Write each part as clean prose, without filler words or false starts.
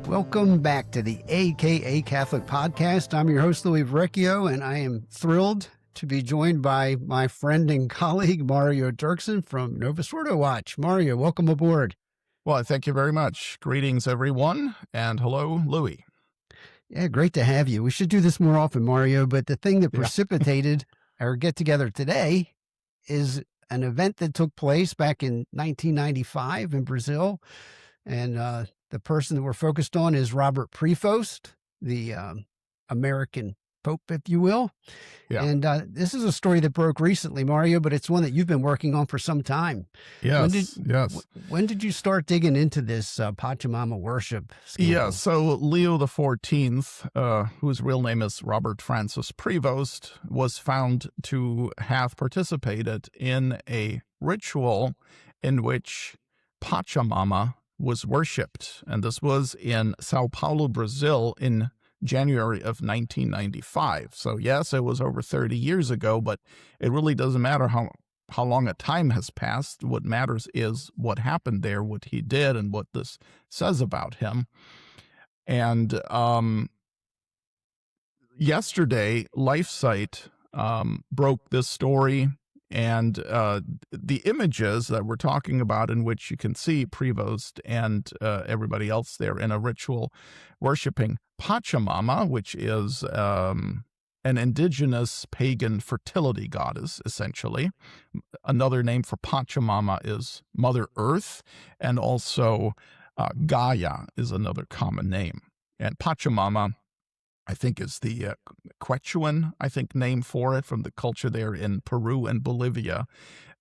Welcome back to the AKA Catholic Podcast. I'm your host, Louie Verrecchio, and I am thrilled to be joined by my friend and colleague, Mario Derksen from Novus Ordo Watch. Mario, welcome aboard. Well, thank you very much. Greetings, everyone, and hello, Louie. Yeah, great to have you. We should do this more often, Mario, but the thing that precipitated our get-together today is an event that took place back in 1995 in Brazil, and the person that we're focused on is Robert Prevost, the American Pope, if you will. Yeah. And this is a story that broke recently, Mario, but it's one that you've been working on for some time. Yes, When did you start digging into this Pachamama worship scandal? Yeah, so Leo XIV, whose real name is Robert Francis Prevost, was found to have participated in a ritual in which Pachamama was worshipped. And this was in Sao Paulo, Brazil in January of 1995. So yes, it was over 30 years ago, but it really doesn't matter how long a time has passed. What matters is what happened there, what he did, and what this says about him. And yesterday, LifeSite broke this story, and the images that we're talking about, in which you can see Prevost and everybody else there in a ritual worshiping Pachamama, which is an indigenous pagan fertility goddess, essentially. Another name for Pachamama is Mother Earth, and also Gaia is another common name. And Pachamama, I think, is the Quechuan, name for it, from the culture there in Peru and Bolivia.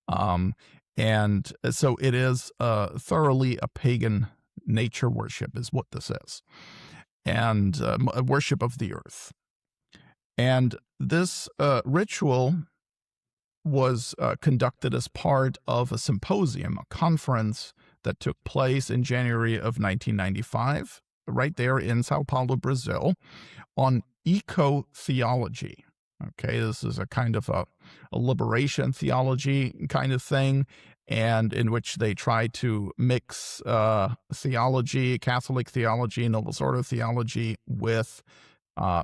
And so it is thoroughly a pagan nature worship is what this is, and a worship of the earth. And this ritual was conducted as part of a symposium, a conference that took place in January of 1995, right there in Sao Paulo, Brazil, on eco-theology. Okay, this is a kind of a liberation theology kind of thing, and in which they try to mix theology, Catholic theology, Novus Ordo theology, with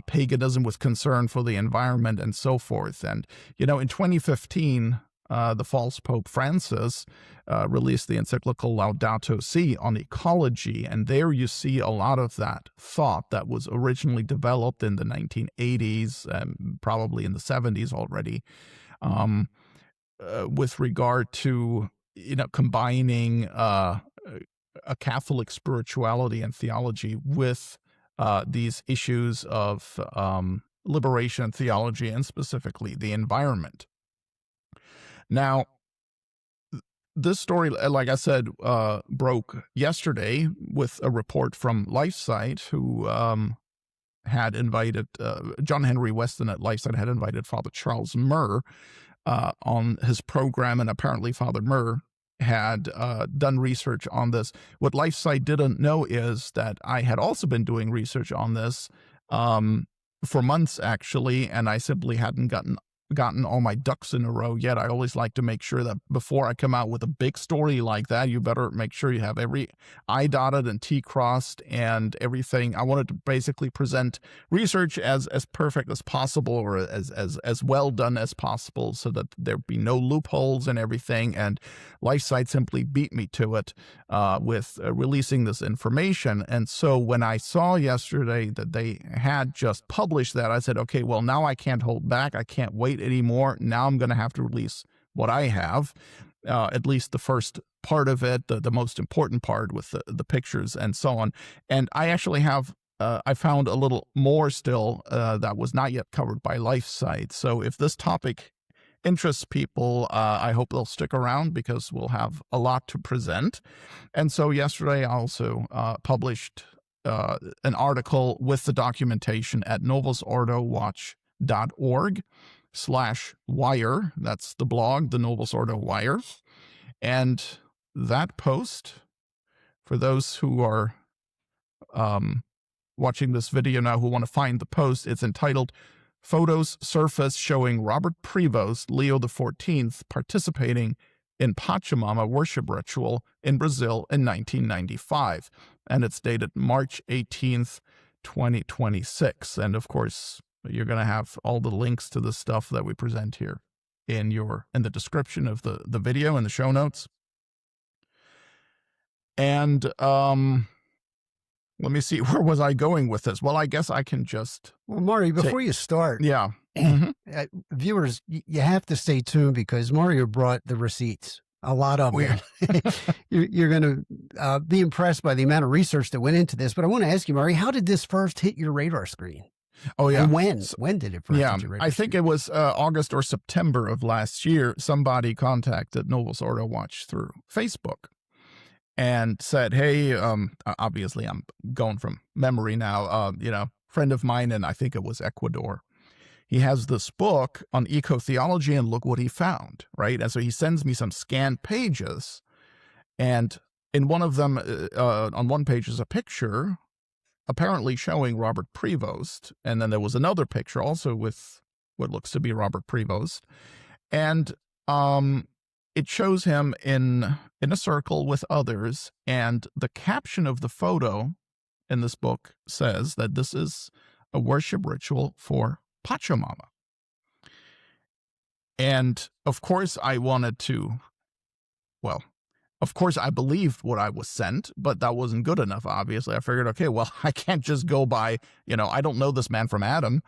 paganism, with concern for the environment and so forth. And, you know, in 2015, the false Pope Francis released the encyclical Laudato Si on ecology, and there you see a lot of that thought that was originally developed in the 1980s, probably in the 70s already, with regard to, you know, combining a Catholic spirituality and theology with these issues of liberation theology, and specifically the environment. Now, this story, like I said, broke yesterday with a report from LifeSite, who had invited, John Henry Weston at LifeSite had invited Father Charles Murr on his program, and apparently Father Murr had done research on this. What LifeSite didn't know is that I had also been doing research on this for months, actually, and I simply hadn't gotten all my ducks in a row yet. I always like to make sure that before I come out with a big story like that, you better make sure you have every I dotted and T crossed and everything. I wanted to basically present research as perfect as possible, or as well done as possible, so that there'd be no loopholes and everything. And LifeSite simply beat me to it with releasing this information. And so when I saw yesterday that they had just published that, I said, okay, well, now I can't hold back. I can't wait anymore. Now I'm going to have to release what I have, at least the first part of it, the most important part with the pictures and so on. And I actually have, I found a little more still that was not yet covered by LifeSite. So if this topic interests people, I hope they'll stick around, because we'll have a lot to present. And so yesterday I also published an article with the documentation at novusordowatch.org/wire. That's the blog, the Novus Ordo Wire. And that post, for those who are watching this video now who want to find the post, it's entitled "Photos Surface Showing Robert Prevost, Leo XIV, Participating in Pachamama worship ritual in Brazil in 1995. And it's dated March 18th, 2026. And of course, you're going to have all the links to the stuff that we present here in the description of the video and the show notes. And let me see, where was I going with this? Well, I guess I can just... Well, Mario, before you start, yeah. Viewers, you have to stay tuned because Mario brought the receipts, a lot of them. You're going to be impressed by the amount of research that went into this. But I want to ask you, Mario, how did this first hit your radar screen? Oh, yeah. And when did it first hit your radar I think screen? it was August or September of last year. Somebody contacted Novus Ordo Watch through Facebook and said, hey, obviously I'm going from memory now, friend of mine, and I think it was Ecuador. He has this book on eco-theology, and look what he found, right? And so he sends me some scanned pages, and in one of them, on one page is a picture apparently showing Robert Prevost, and then there was another picture also with what looks to be Robert Prevost, and it shows him in a circle with others, and the caption of the photo in this book says that this is a worship ritual for Pachamama. And of course I wanted to, well, of course I believed what I was sent, but that wasn't good enough, obviously. I figured, okay, well, I can't just go by, I don't know this man from Adam.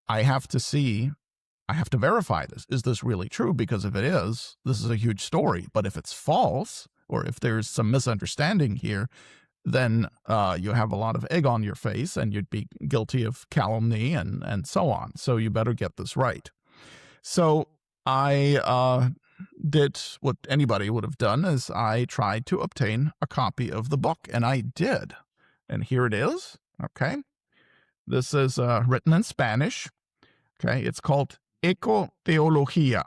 I have to verify this. Is this really true? Because if it is, this is a huge story. But if it's false, or if there's some misunderstanding here, then you have a lot of egg on your face and you'd be guilty of calumny and so on. So you better get this right. So I did what anybody would have done, is I tried to obtain a copy of the book, and I did. And here it is. Okay. This is written in Spanish. Okay. It's called Eco-Teología,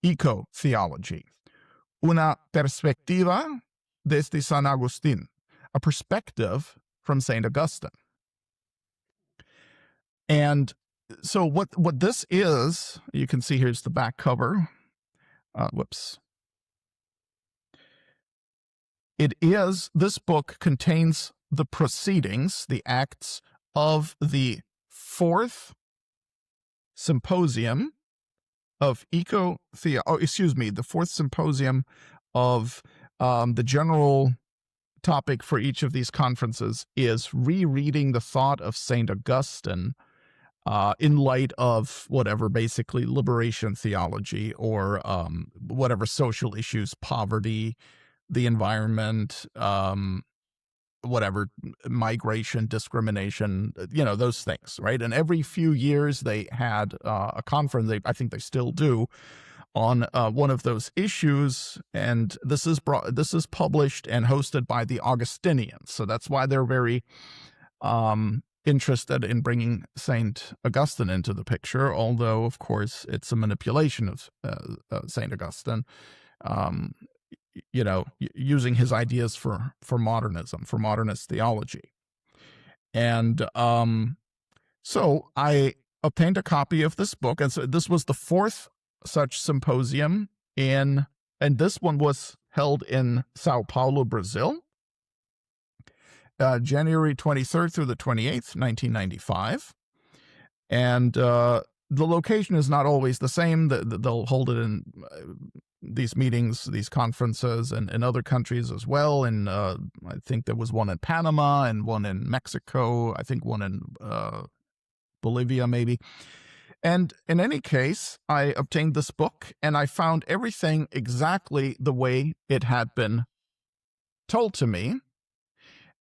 Eco-Theology, una perspectiva desde San Agustín, a perspective from St. Augustine. And so what this is, you can see here's the back cover. This book contains the proceedings, the acts of the fourth symposium of the fourth symposium of the general topic for each of these conferences is rereading the thought of St. Augustine in light of whatever, basically liberation theology or whatever social issues, poverty, the environment, whatever, migration, discrimination, those things, right? And every few years they had a conference, I think they still do, on one of those issues, and this is published and hosted by the Augustinians. So that's why they're very interested in bringing St. Augustine into the picture, although, of course, it's a manipulation of St. Augustine, using his ideas for modernism, for modernist theology. And so I obtained a copy of this book, and so this was the fourth such symposium and this one was held in Sao Paulo, Brazil, January 23rd through the 28th, 1995. And the location is not always the same. They'll hold it in these meetings, these conferences, and in other countries as well. And I think there was one in Panama and one in Mexico. I think one in Bolivia, maybe. And in any case, I obtained this book, and I found everything exactly the way it had been told to me.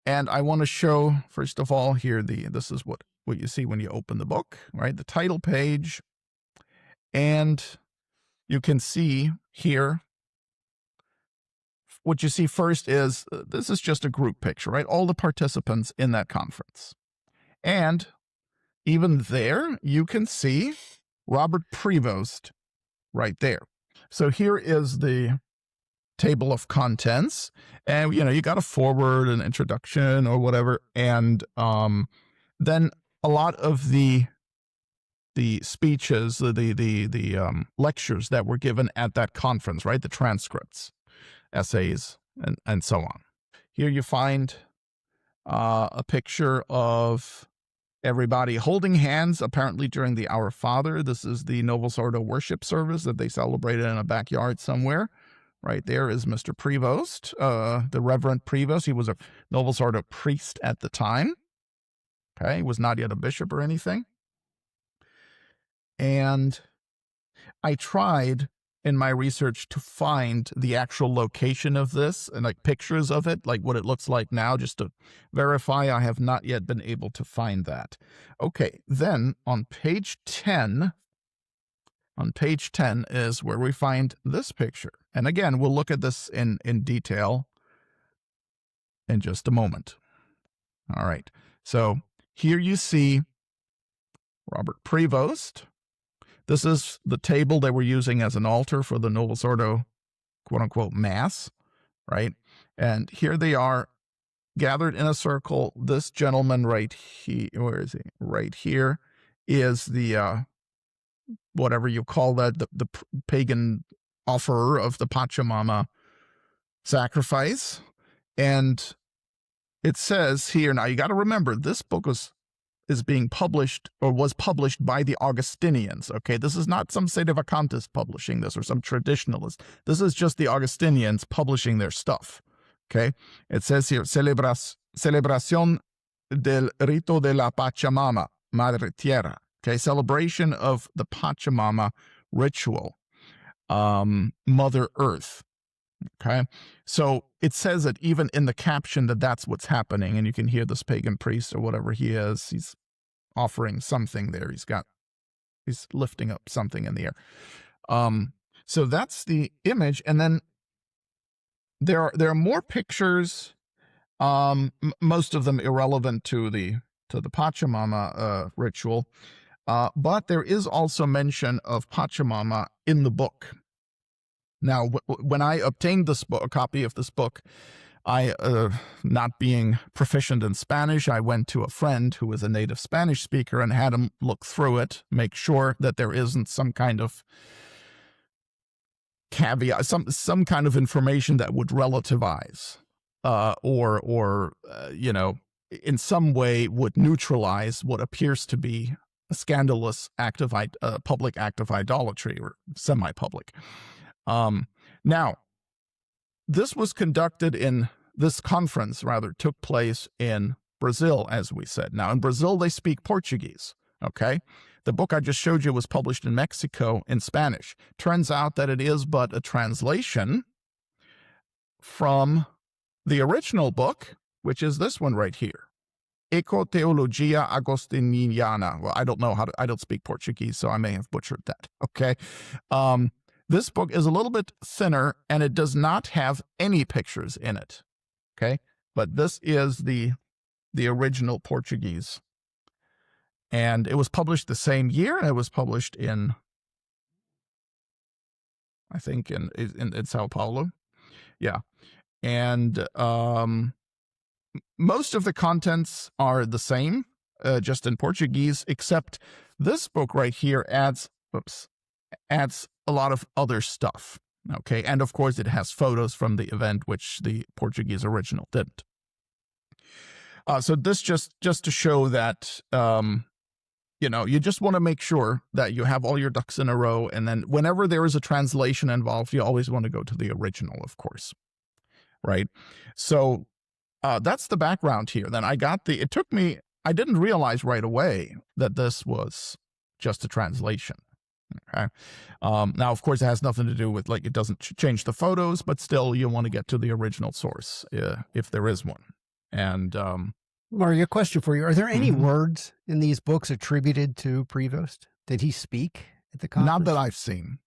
And I want to show, first of all, here, this is what you see when you open the book, right? The title page. And you can see here, what you see first is, this is just a group picture, right? All the participants in that conference. And even there, you can see Robert Prevost right there. So here is the table of contents, and you got a foreword, an introduction, or whatever, and then a lot of the speeches, the lectures that were given at that conference, right? The transcripts, essays, and so on. Here you find a picture of everybody holding hands, apparently during the Our Father. This is the Novus Ordo worship service that they celebrated in a backyard somewhere. Right there is Mr. Prevost, the Reverend Prevost. He was a Novus Ordo priest at the time. Okay, he was not yet a bishop or anything. And I tried in my research to find the actual location of this and like pictures of it, like what it looks like now, just to verify. I have not yet been able to find that. Okay, then on page 10, is where we find this picture. And again, we'll look at this in detail in just a moment. All right, so here you see Robert Prevost. This is the table they were using as an altar for the Novus Ordo, quote-unquote, mass, right? And here they are gathered in a circle. This gentleman right here, where is he? Right here is the, whatever you call that, the pagan offerer of the Pachamama sacrifice. And it says here, now you got to remember, this book is being published, or was published, by the Augustinians. Okay, this is not some sedevacantist publishing this or some traditionalist. This is just the Augustinians publishing their stuff. Okay, it says here, celebración del rito de la Pachamama, Madre Tierra. Okay, celebration of the Pachamama ritual, Mother Earth. Okay, so it says it even in the caption that that's what's happening, and you can hear this pagan priest or whatever he is. He's offering something there. He's lifting up something in the air. So that's the image, and then there are more pictures. Most of them irrelevant to the Pachamama ritual, but there is also mention of Pachamama in the book. Now, when I obtained this book, a copy of this book, I, not being proficient in Spanish, I went to a friend who was a native Spanish speaker and had him look through it, make sure that there isn't some kind of caveat, some kind of information that would relativize, or you know, in some way would neutralize what appears to be a scandalous act of public act of idolatry, or semi-public. Now, this was conducted in, this conference rather took place in Brazil, as we said. Now, in Brazil, they speak Portuguese, okay? The book I just showed you was published in Mexico in Spanish. Turns out that it is but a translation from the original book, which is this one right here. Eco Teologia Agostiniana. Well, I don't know how to, I don't speak Portuguese, so I may have butchered that, okay? This book is a little bit thinner, and it does not have any pictures in it, okay? But this is the original Portuguese. And it was published the same year, and it was published in, I think, in Sao Paulo. Yeah. And most of the contents are the same, just in Portuguese, except this book right here adds a lot of other stuff, okay? And of course, it has photos from the event, which the Portuguese original didn't. So this just to show that, you know, you just want to make sure that you have all your ducks in a row, and then whenever there is a translation involved, you always want to go to the original, of course, right? So that's the background here. Then I got it took me, I didn't realize right away that this was just a translation. Okay. Now, of course, it has nothing to do with, like, it doesn't change the photos, but still you want to get to the original source if there is one. And Mario, question for you. Are there any words in these books attributed to Prevost? Did he speak at the conference? Not that I've seen.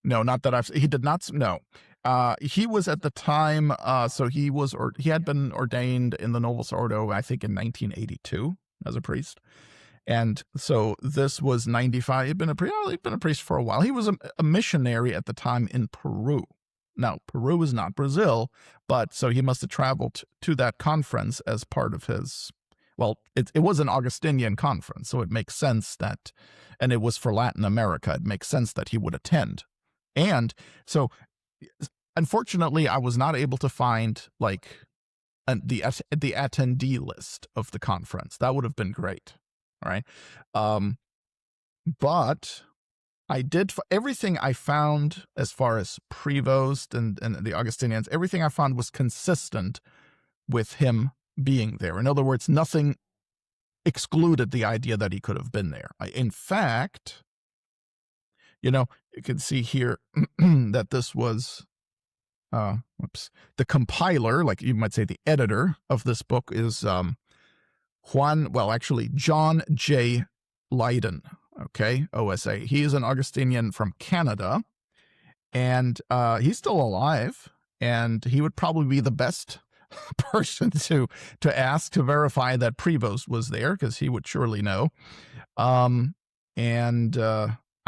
No, not that I've seen. He did not. No. He was at the time, so he had been ordained in the Novus Ordo, I think, in 1982 as a priest. And so this was 95. He'd been a priest for a while. He was a missionary at the time in Peru. Now, Peru is not Brazil, but so he must have traveled to that conference as part of his well, it was an Augustinian conference, so it makes sense that, and it was for Latin America, it makes sense that he would attend. And so, unfortunately, I was not able to find like the attendee list of the conference. That would have been great. All right. But I did everything I found as far as Prevost and the Augustinians, everything I found was consistent with him being there. In other words, nothing excluded the idea that he could have been there. In fact, you can see here that this was, the compiler, like you might say the editor of this book is John J. Leyden, okay, O.S.A. He is an Augustinian from Canada, and he's still alive, and he would probably be the best person to ask to verify that Prevost was there, because he would surely know. I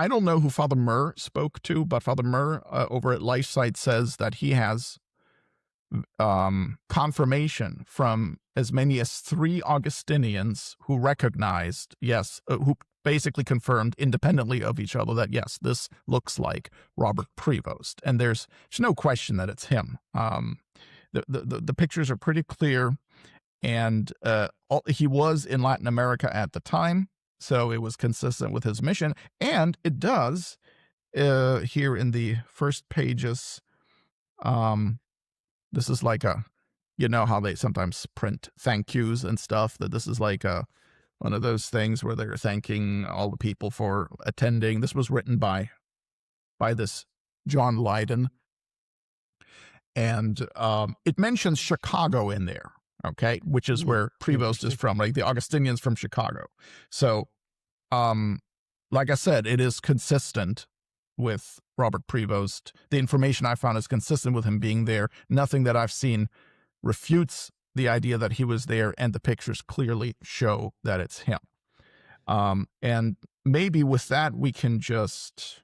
don't know who Father Murr spoke to, but Father Murr over at LifeSite says that he has confirmation from as many as 3 Augustinians who recognized, who basically confirmed independently of each other that, yes, this looks like Robert Prevost. And there's no question that it's him. The pictures are pretty clear, and he was in Latin America at the time, so it was consistent with his mission. And it does, here in the first pages, this is like how they sometimes print thank yous and stuff, that this is like one of those things where they're thanking all the people for attending. This was written by this John Leyden. And it mentions Chicago in there, okay, which is where Prevost is from, like the Augustinians from Chicago. So, like I said, it is consistent with Robert Prevost. The information I found is consistent with him being there. Nothing that I've seen refutes the idea that he was there, and the pictures clearly show that it's him. And maybe with that, we could just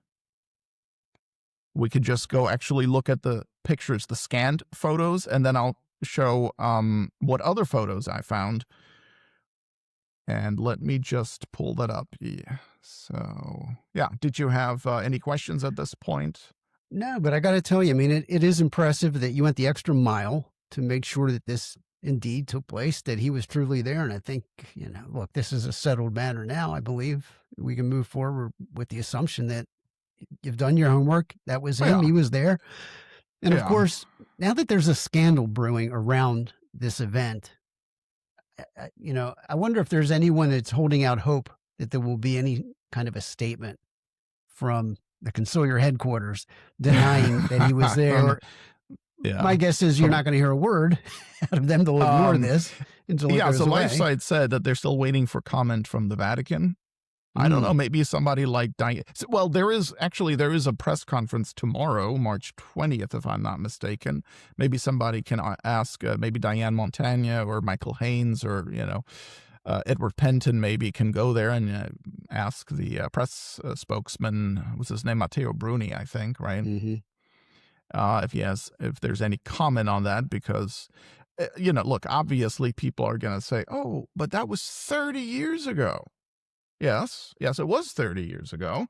go actually look at the pictures, the scanned photos, and then I'll show what other photos I found. And let me just pull that up. Yeah. So, yeah. Did you have any questions at this point? No, but I got to tell you, I mean, it is impressive that you went the extra mile to make sure that this indeed took place, that he was truly there. And I think, look, this is a settled matter now. I believe we can move forward with the assumption that you've done your homework. That was him. Yeah. He was there. And of course, now that there's a scandal brewing around this event, I wonder if there's anyone that's holding out hope that there will be any kind of a statement from the conciliar headquarters denying that he was there. Yeah. My guess is you're not going to hear a word out of them. They'll ignore this until it goes away. LifeSite said that they're still waiting for comment from the Vatican. I don't know, maybe somebody like Diane. Well, there is a press conference tomorrow, March 20th, if I'm not mistaken. Maybe somebody can ask, maybe Diane Montagna or Michael Haynes or, Edward Penton maybe can go there and ask the press spokesman, what's his name, Matteo Bruni, I think, right? Mm-hmm. If there's any comment on that, because, look, obviously people are going to say, oh, but that was 30 years ago. Yes, it was 30 years ago.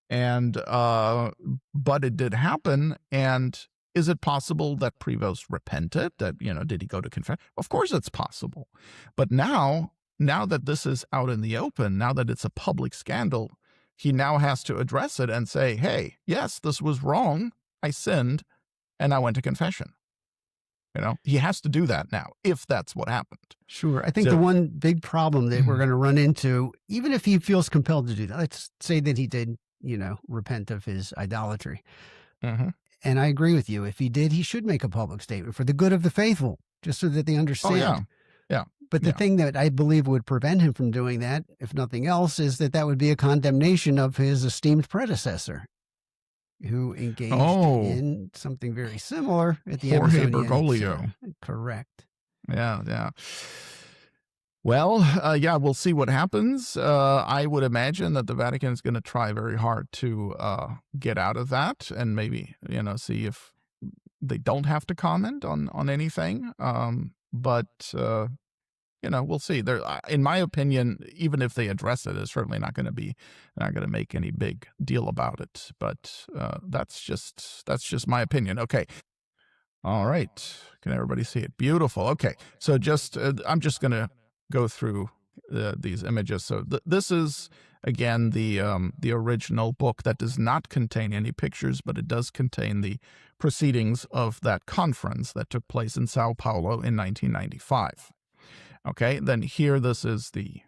And, but it did happen. And is it possible that Prevost repented? That, did he go to confess? Of course it's possible. But now that this is out in the open, now that it's a public scandal, he now has to address it and say, hey, yes, this was wrong. I sinned and I went to confession. He has to do that now, if that's what happened. Sure. I think the one big problem that we're going to run into, even if he feels compelled to do that, let's say that he did, repent of his idolatry. Mm-hmm. And I agree with you. If he did, he should make a public statement for the good of the faithful, just so that they understand. Oh, yeah. But the thing that I believe would prevent him from doing that, if nothing else, is that would be a condemnation of his esteemed predecessor, who engaged in something very similar at the Jorge Amazonian. Bergoglio. Correct. Yeah. Well, we'll see what happens. I would imagine that the Vatican is going to try very hard to get out of that and maybe, see if they don't have to comment on anything. But we'll see. There, in my opinion, even if they address it, it's certainly not going to make any big deal about it. But that's just my opinion. Okay. All right. Can everybody see it? Beautiful. Okay. So I'm just going to go through these images. So this is, again, the original book that does not contain any pictures, but it does contain the proceedings of that conference that took place in Sao Paulo in 1995. Okay. Then here, this is the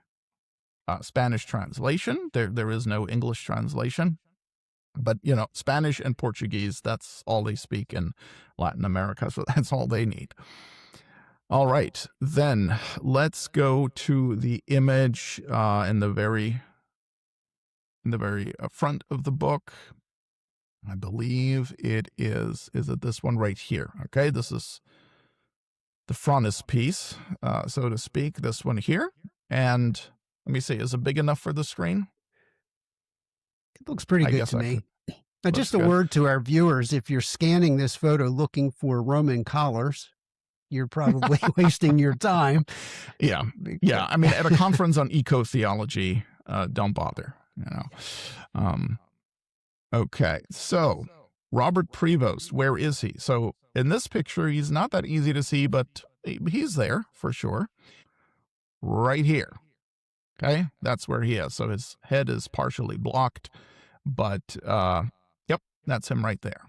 Spanish translation. There is no English translation. But, Spanish and Portuguese, that's all they speak in Latin America, so that's all they need. All right, then let's go to the image in the very front of the book. I believe it is it this one right here? Okay, this is the frontispiece, so to speak, this one here. And let me see, is it big enough for the screen? It looks pretty good to me. Just a word to our viewers, if you're scanning this photo looking for Roman collars, you're probably wasting your time. Yeah. Yeah. I mean, at a conference on eco-theology, don't bother, Okay. So Robert Prevost, where is he? So in this picture, he's not that easy to see, but he's there for sure. Right here. Okay. That's where he is. So his head is partially blocked, but, yep, that's him right there.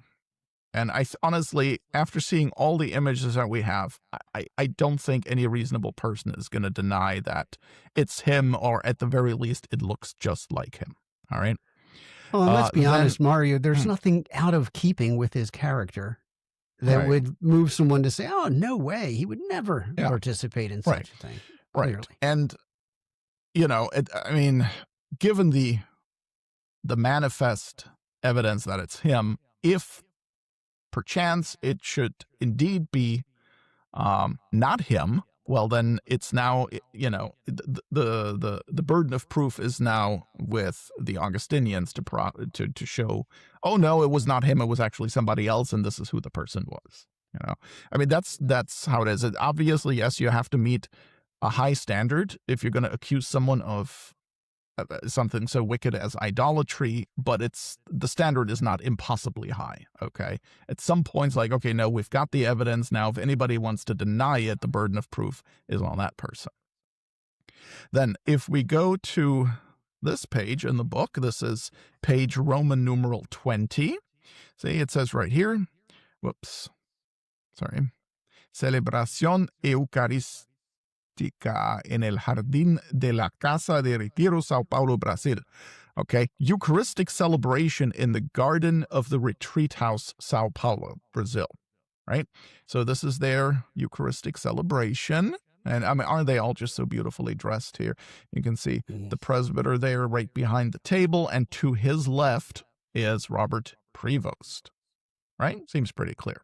And I honestly, after seeing all the images that we have, I don't think any reasonable person is going to deny that it's him, or at the very least, it looks just like him. All right. Well, and let's be honest, Mario, there's nothing out of keeping with his character that would move someone to say, oh, no way, he would never participate in such a thing. Clearly. Right. And, I mean, given the manifest evidence that it's him, if perchance it should indeed be not him, well, then it's now, the burden of proof is now with the Augustinians to show, oh no, it was not him, it was actually somebody else, and this is who the person was. I mean, that's how it is. Obviously, yes, you have to meet a high standard if you're going to accuse someone of something so wicked as idolatry, but the standard is not impossibly high. Okay. At some points, like, okay, no, we've got the evidence now. If anybody wants to deny it, the burden of proof is on that person. Then if we go to this page in the book, this is page Roman numeral 20. See, it says right here, whoops, sorry, Celebración Eucarística en el Jardín de la Casa de Retiro, Sao Paulo, Brazil. Okay, Eucharistic celebration in the Garden of the Retreat House, Sao Paulo, Brazil. Right? So this is their Eucharistic celebration. And I mean, aren't they all just so beautifully dressed here? You can see the presbyter there right behind the table, and to his left is Robert Prevost. Right? Seems pretty clear.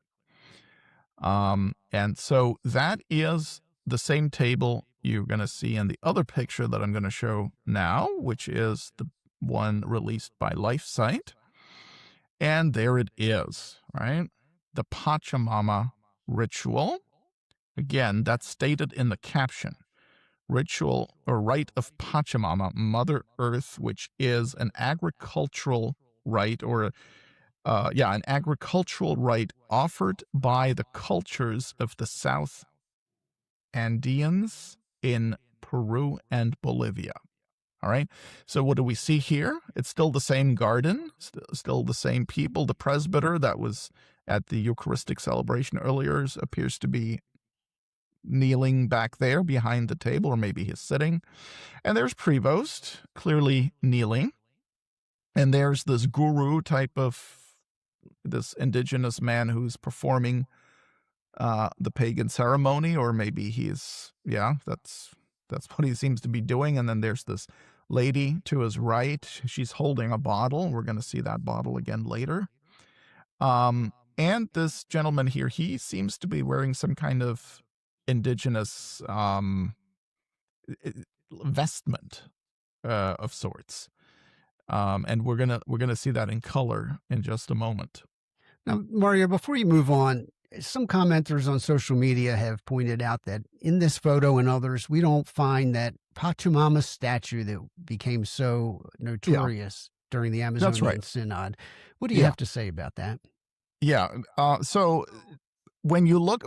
And so that is the same table you're going to see in the other picture that I'm going to show now, which is the one released by LifeSite. And there it is, right? The Pachamama ritual. Again, that's stated in the caption. Ritual or rite of Pachamama, Mother Earth, which is an agricultural rite, or an agricultural rite offered by the cultures of the South Andeans in Peru and Bolivia. All right. So what do we see here? It's still the same garden, still the same people. The presbyter that was at the Eucharistic celebration earlier appears to be kneeling back there behind the table, or maybe he's sitting. And there's Prevost, clearly kneeling. And there's this guru type of this indigenous man who's performing the pagan ceremony, or maybe that's what he seems to be doing. And then there's this lady to his right. She's holding a bottle. We're going to see that bottle again later. And this gentleman here, he seems to be wearing some kind of indigenous vestment of sorts. And we're gonna see that in color in just a moment. Now, Mario, before you move on, some commenters on social media have pointed out that in this photo and others, we don't find that Pachamama statue that became so notorious during the That's right. Amazonian Synod. What do you Yeah. have to say about that? Yeah. So when you look,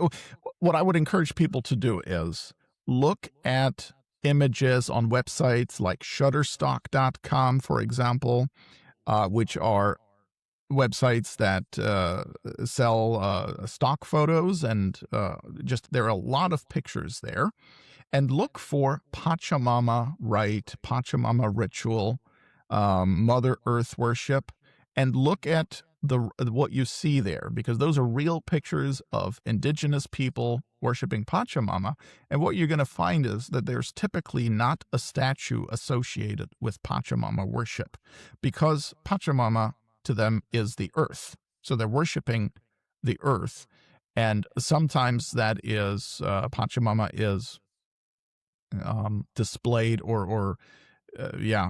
what I would encourage people to do is look at images on websites like shutterstock.com, for example, which are websites that sell stock photos, and there are a lot of pictures there. And look for Pachamama rite, Pachamama ritual, Mother Earth worship, and look at what you see there, because those are real pictures of indigenous people worshiping Pachamama. And what you're going to find is that there's typically not a statue associated with Pachamama worship, because Pachamama to them is the earth. So they're worshiping the earth. And sometimes that is, Pachamama is displayed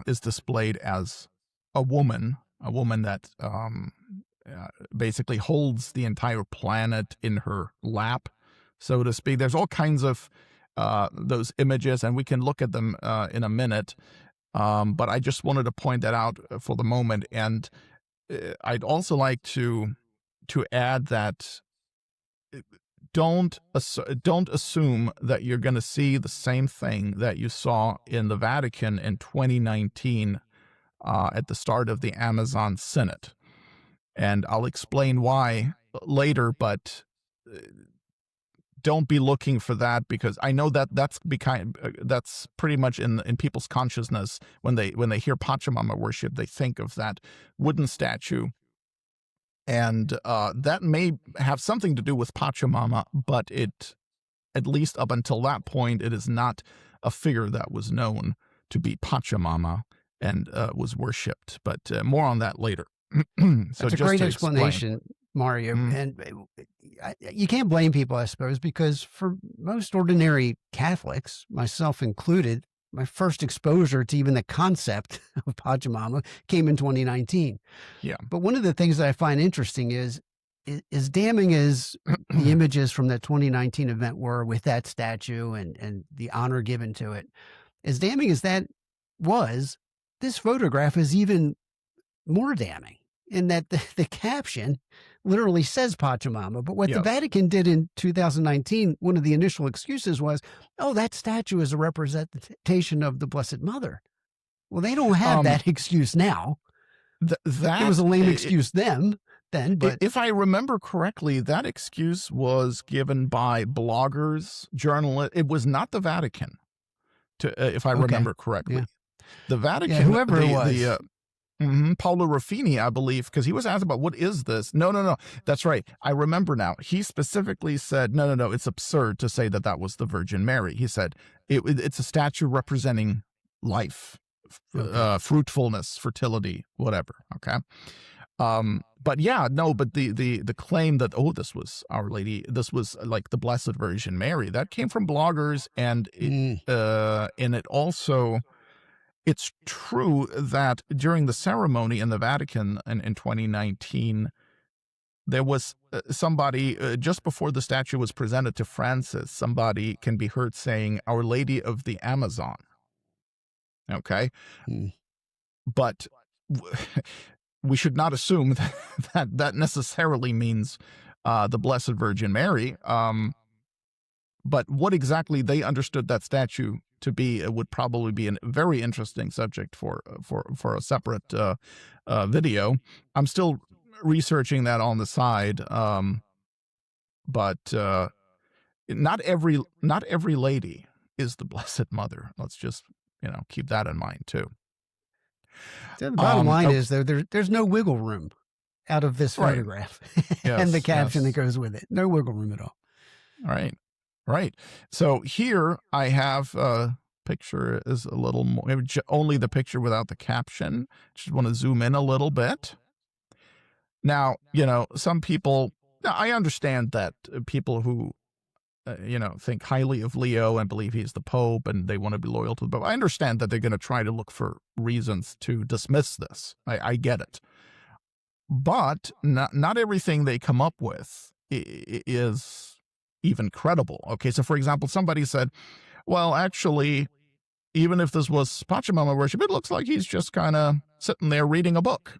is displayed as a woman that basically holds the entire planet in her lap, so to speak. There's all kinds of those images, and we can look at them in a minute. But I just wanted to point that out for the moment. And I'd also like to add that don't assume that you're going to see the same thing that you saw in the Vatican in 2019 at the start of the Amazon Synod. And I'll explain why later, but don't be looking for that, because I know that that's pretty much in people's consciousness. When they hear Pachamama worship, they think of that wooden statue. And that may have something to do with Pachamama, but at least up until that point, it is not a figure that was known to be Pachamama and was worshipped. But more on that later. So that's a great explanation, Mario. And you can't blame people, I suppose, because for most ordinary Catholics, myself included, my first exposure to even the concept of Pachamama came in 2019. Yeah. But one of the things that I find interesting is damning as the images from that 2019 event were with that statue and the honor given to it, as damning as that was, this photograph is even more damning in that the caption literally says Pachamama. But what the Vatican did in 2019, one of the initial excuses was, oh, that statue is a representation of the Blessed Mother. Well, they don't have that excuse now. It was a lame excuse then, but if I remember correctly, that excuse was given by bloggers, journalists. It was not the Vatican, if I remember correctly. Yeah. The Vatican, whoever it was. Paolo Ruffini, I believe, because he was asked about, what is this? No. That's right. I remember now. He specifically said, no. It's absurd to say that was the Virgin Mary. He said it's a statue representing life, fruitfulness, fertility, whatever. Okay. But the claim that, oh, this was Our Lady, this was like the Blessed Virgin Mary, that came from bloggers, and it also. It's true that during the ceremony in the Vatican in 2019, there was somebody, just before the statue was presented to Francis, somebody can be heard saying, Our Lady of the Amazon. Okay? But we should not assume that necessarily means the Blessed Virgin Mary. But what exactly they understood that statue to be would probably be a very interesting subject for a separate video. I'm still researching that on the side, but not every lady is the Blessed Mother. Let's just keep that in mind too. So the bottom line is, though, there's no wiggle room out of this photograph and the caption that goes with it. No wiggle room at all. All right. Right. So here I have a picture is a little more, only the picture without the caption. Just want to zoom in a little bit. Now, some people, I understand that people who, think highly of Leo and believe he's the Pope and they want to be loyal to the Pope, I understand that they're going to try to look for reasons to dismiss this. I get it. But not everything they come up with is even credible. Okay, so for example, somebody said, well, actually, even if this was Pachamama worship, it looks like he's just kind of sitting there reading a book.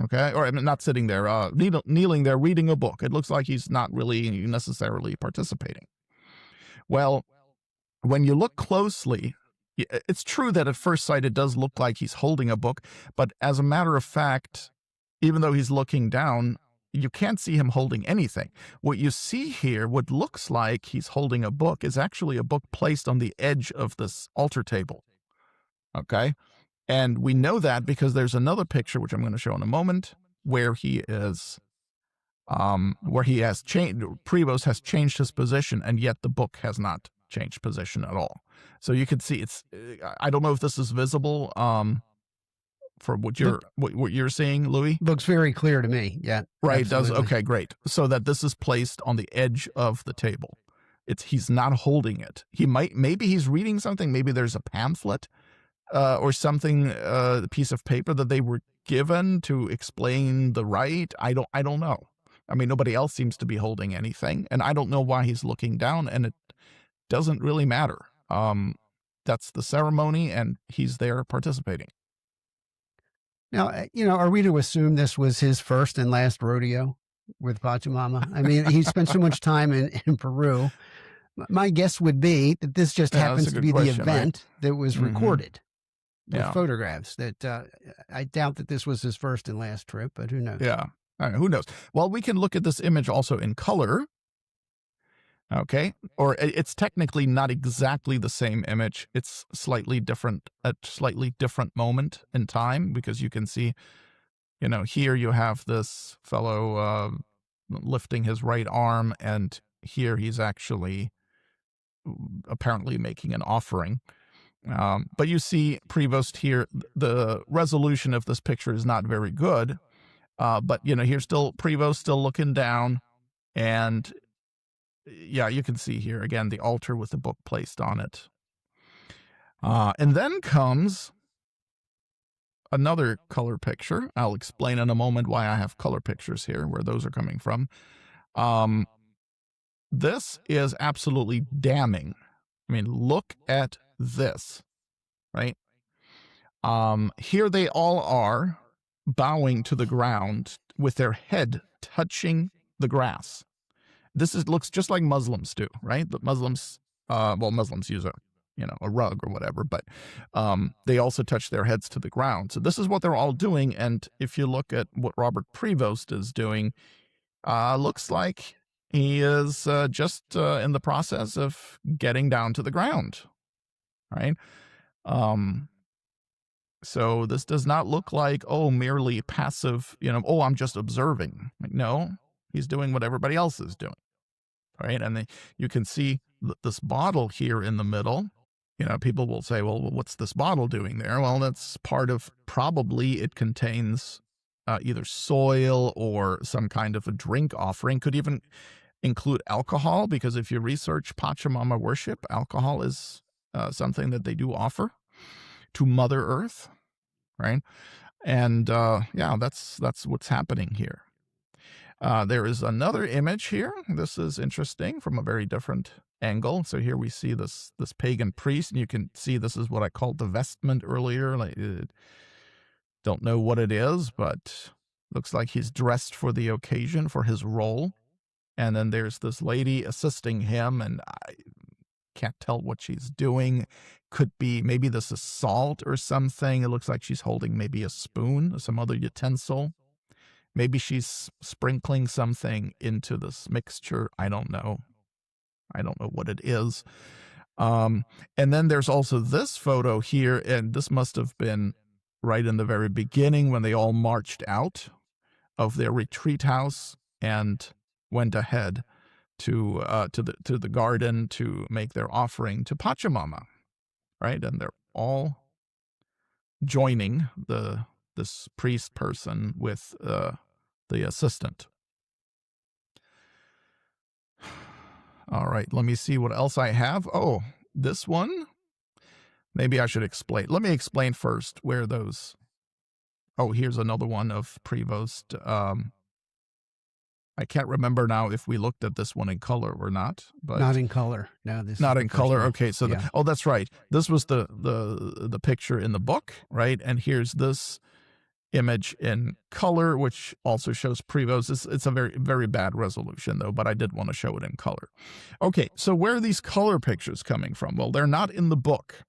Okay, or I mean, not sitting there, kneeling there reading a book. It looks like he's not really necessarily participating. Well, when you look closely, it's true that at first sight it does look like he's holding a book, but as a matter of fact, even though he's looking down, you can't see him holding anything. What you see here, what looks like he's holding a book, is actually a book placed on the edge of this altar table. Okay? And we know that because there's another picture, which I'm going to show in a moment, where he is, where he has changed, Prevost has changed his position, and yet the book has not changed position at all. So you can see it's, I don't know if this is visible, for what you're seeing, Louis? Looks very clear to me. Yeah. Right. Absolutely. Does. Okay, great. So that this is placed on the edge of the table. He's not holding it. Maybe he's reading something. Maybe there's a pamphlet, or something, a piece of paper that they were given to explain the rite. I don't know. I mean, nobody else seems to be holding anything, and I don't know why he's looking down, and it doesn't really matter. That's the ceremony, and he's there participating. Now, are we to assume this was his first and last rodeo with Pachamama? I mean, he spent so much time in Peru. My guess would be that this just happens to be the event that was recorded. The photographs that I doubt that this was his first and last trip, but who knows? Yeah. All right, who knows? Well, we can look at this image also in color. Okay. Or it's technically not exactly the same image. It's slightly different, a slightly different moment in time, because you can see, here you have this fellow lifting his right arm, and here he's actually apparently making an offering. But you see Prevost here, the resolution of this picture is not very good. But, here's still Prevost still looking down, and yeah, you can see here again the altar with the book placed on it. And then comes another color picture. I'll explain in a moment why I have color pictures here, where those are coming from. This is absolutely damning. I mean, look at this, right? Here they all are bowing to the ground with their head touching the grass. Looks just like Muslims do, right? The Muslims, Muslims use a rug or whatever, but they also touch their heads to the ground. So this is what they're all doing. And if you look at what Robert Prevost is doing, looks like he is just in the process of getting down to the ground, right? So this does not look like, merely passive, I'm just observing. No, he's doing what everybody else is doing, right? And you can see this bottle here in the middle. People will say, well, what's this bottle doing there? Well, that's part of, probably it contains either soil or some kind of a drink offering. Could even include alcohol, because if you research Pachamama worship, alcohol is something that they do offer to Mother Earth, right? And that's what's happening here. There is another image here. This is interesting from a very different angle. So here we see this pagan priest, and you can see this is what I called the vestment earlier. Don't know what it is, but looks like he's dressed for the occasion, for his role. And then there's this lady assisting him, and I can't tell what she's doing. Could be, maybe this is salt or something. It looks like she's holding maybe a spoon or some other utensil. Maybe she's sprinkling something into this mixture. I don't know. I don't know what it is. And then there's also this photo here, and this must have been right in the very beginning when they all marched out of their retreat house and went ahead to the garden to make their offering to Pachamama, right? And they're all joining this priest person with the assistant. All right, let me see what else I have. Oh, this one. Maybe I should explain. Let me explain first where those. Oh, here's another one of Prevost I can't remember now if we looked at this one in color or not, but Not in color. No, this not is in the first color. one. Okay, so Yeah. oh, that's right. This was the picture in the book, right? And here's this image in color, which also shows Prevost. It's a very, very bad resolution, though, but I did want to show it in color. Okay, so where are these color pictures coming from? Well, they're not in the book,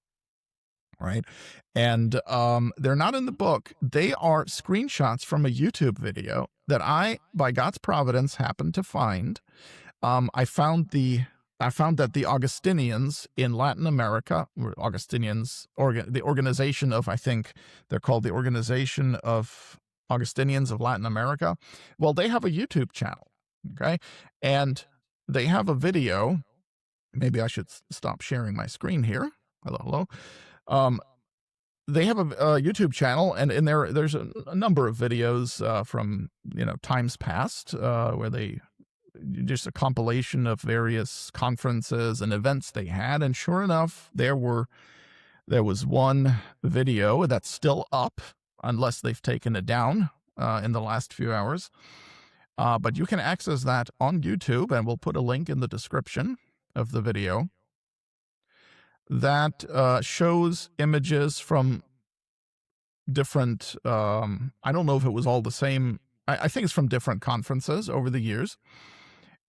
right? And they're not in the book. They are screenshots from a YouTube video that I, by God's providence, happened to find. I found that the Augustinians in Latin America, or Augustinians, the organization of, I think they're called the Organization of Augustinians of Latin America. Well, they have a YouTube channel, okay? And they have a video. Maybe I should stop sharing my screen here. Hello. They have a YouTube channel, and in there's a number of videos from times past where they just a compilation of various conferences and events they had. And sure enough, there was one video that's still up, unless they've taken it down in the last few hours. But you can access that on YouTube, and we'll put a link in the description of the video that shows images from different, I don't know if it was all the same. I think it's from different conferences over the years.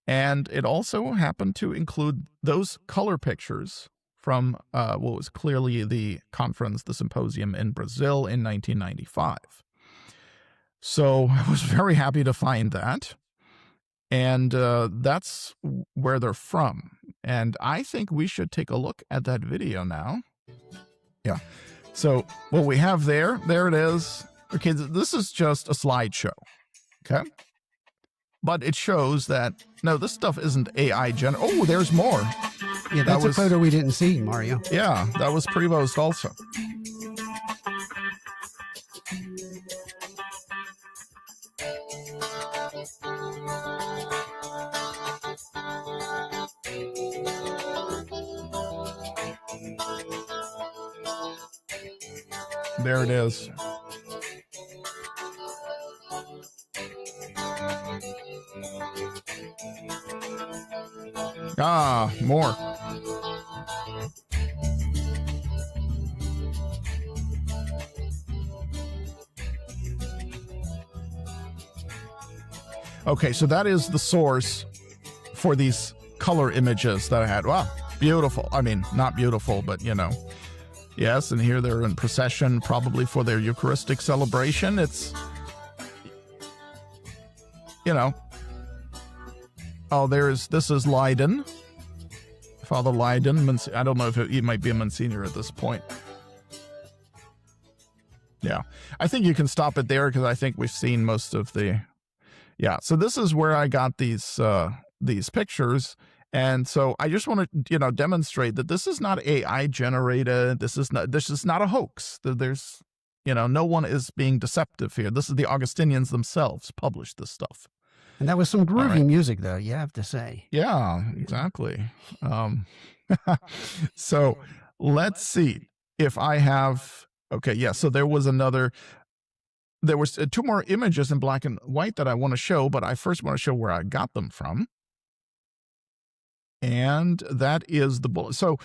And it also happened to include those color pictures from what was clearly the conference, the symposium in Brazil in 1995. So I was very happy to find that. And that's where they're from. And I think we should take a look at that video now. Yeah. So what we have there it is. Okay, this is just a slideshow. Okay. But it shows that, no, this stuff isn't AI Oh, there's more. Yeah, that's a photo we didn't see, Mario. Yeah, that was Prevost also. There it is. Ah, more. Okay, so that is the source for these color images that I had. Wow, beautiful. I mean, not beautiful, but yes, and here they're in procession, probably for their Eucharistic celebration. It's, oh, this is Leiden. Father Leiden. I don't know if he might be a Monsignor at this point. Yeah, I think you can stop it there because I think we've seen most of the, yeah. So this is where I got these pictures. And so I just want to, demonstrate that this is not AI generated. This is not a hoax. There's, no one is being deceptive here. This is the Augustinians themselves published this stuff. And that was some groovy music, though, you have to say. Yeah, exactly. So let's see if I have, okay, yeah, so there was two more images in black and white that I want to show, but I first want to show where I got them from. And that is the bullet. So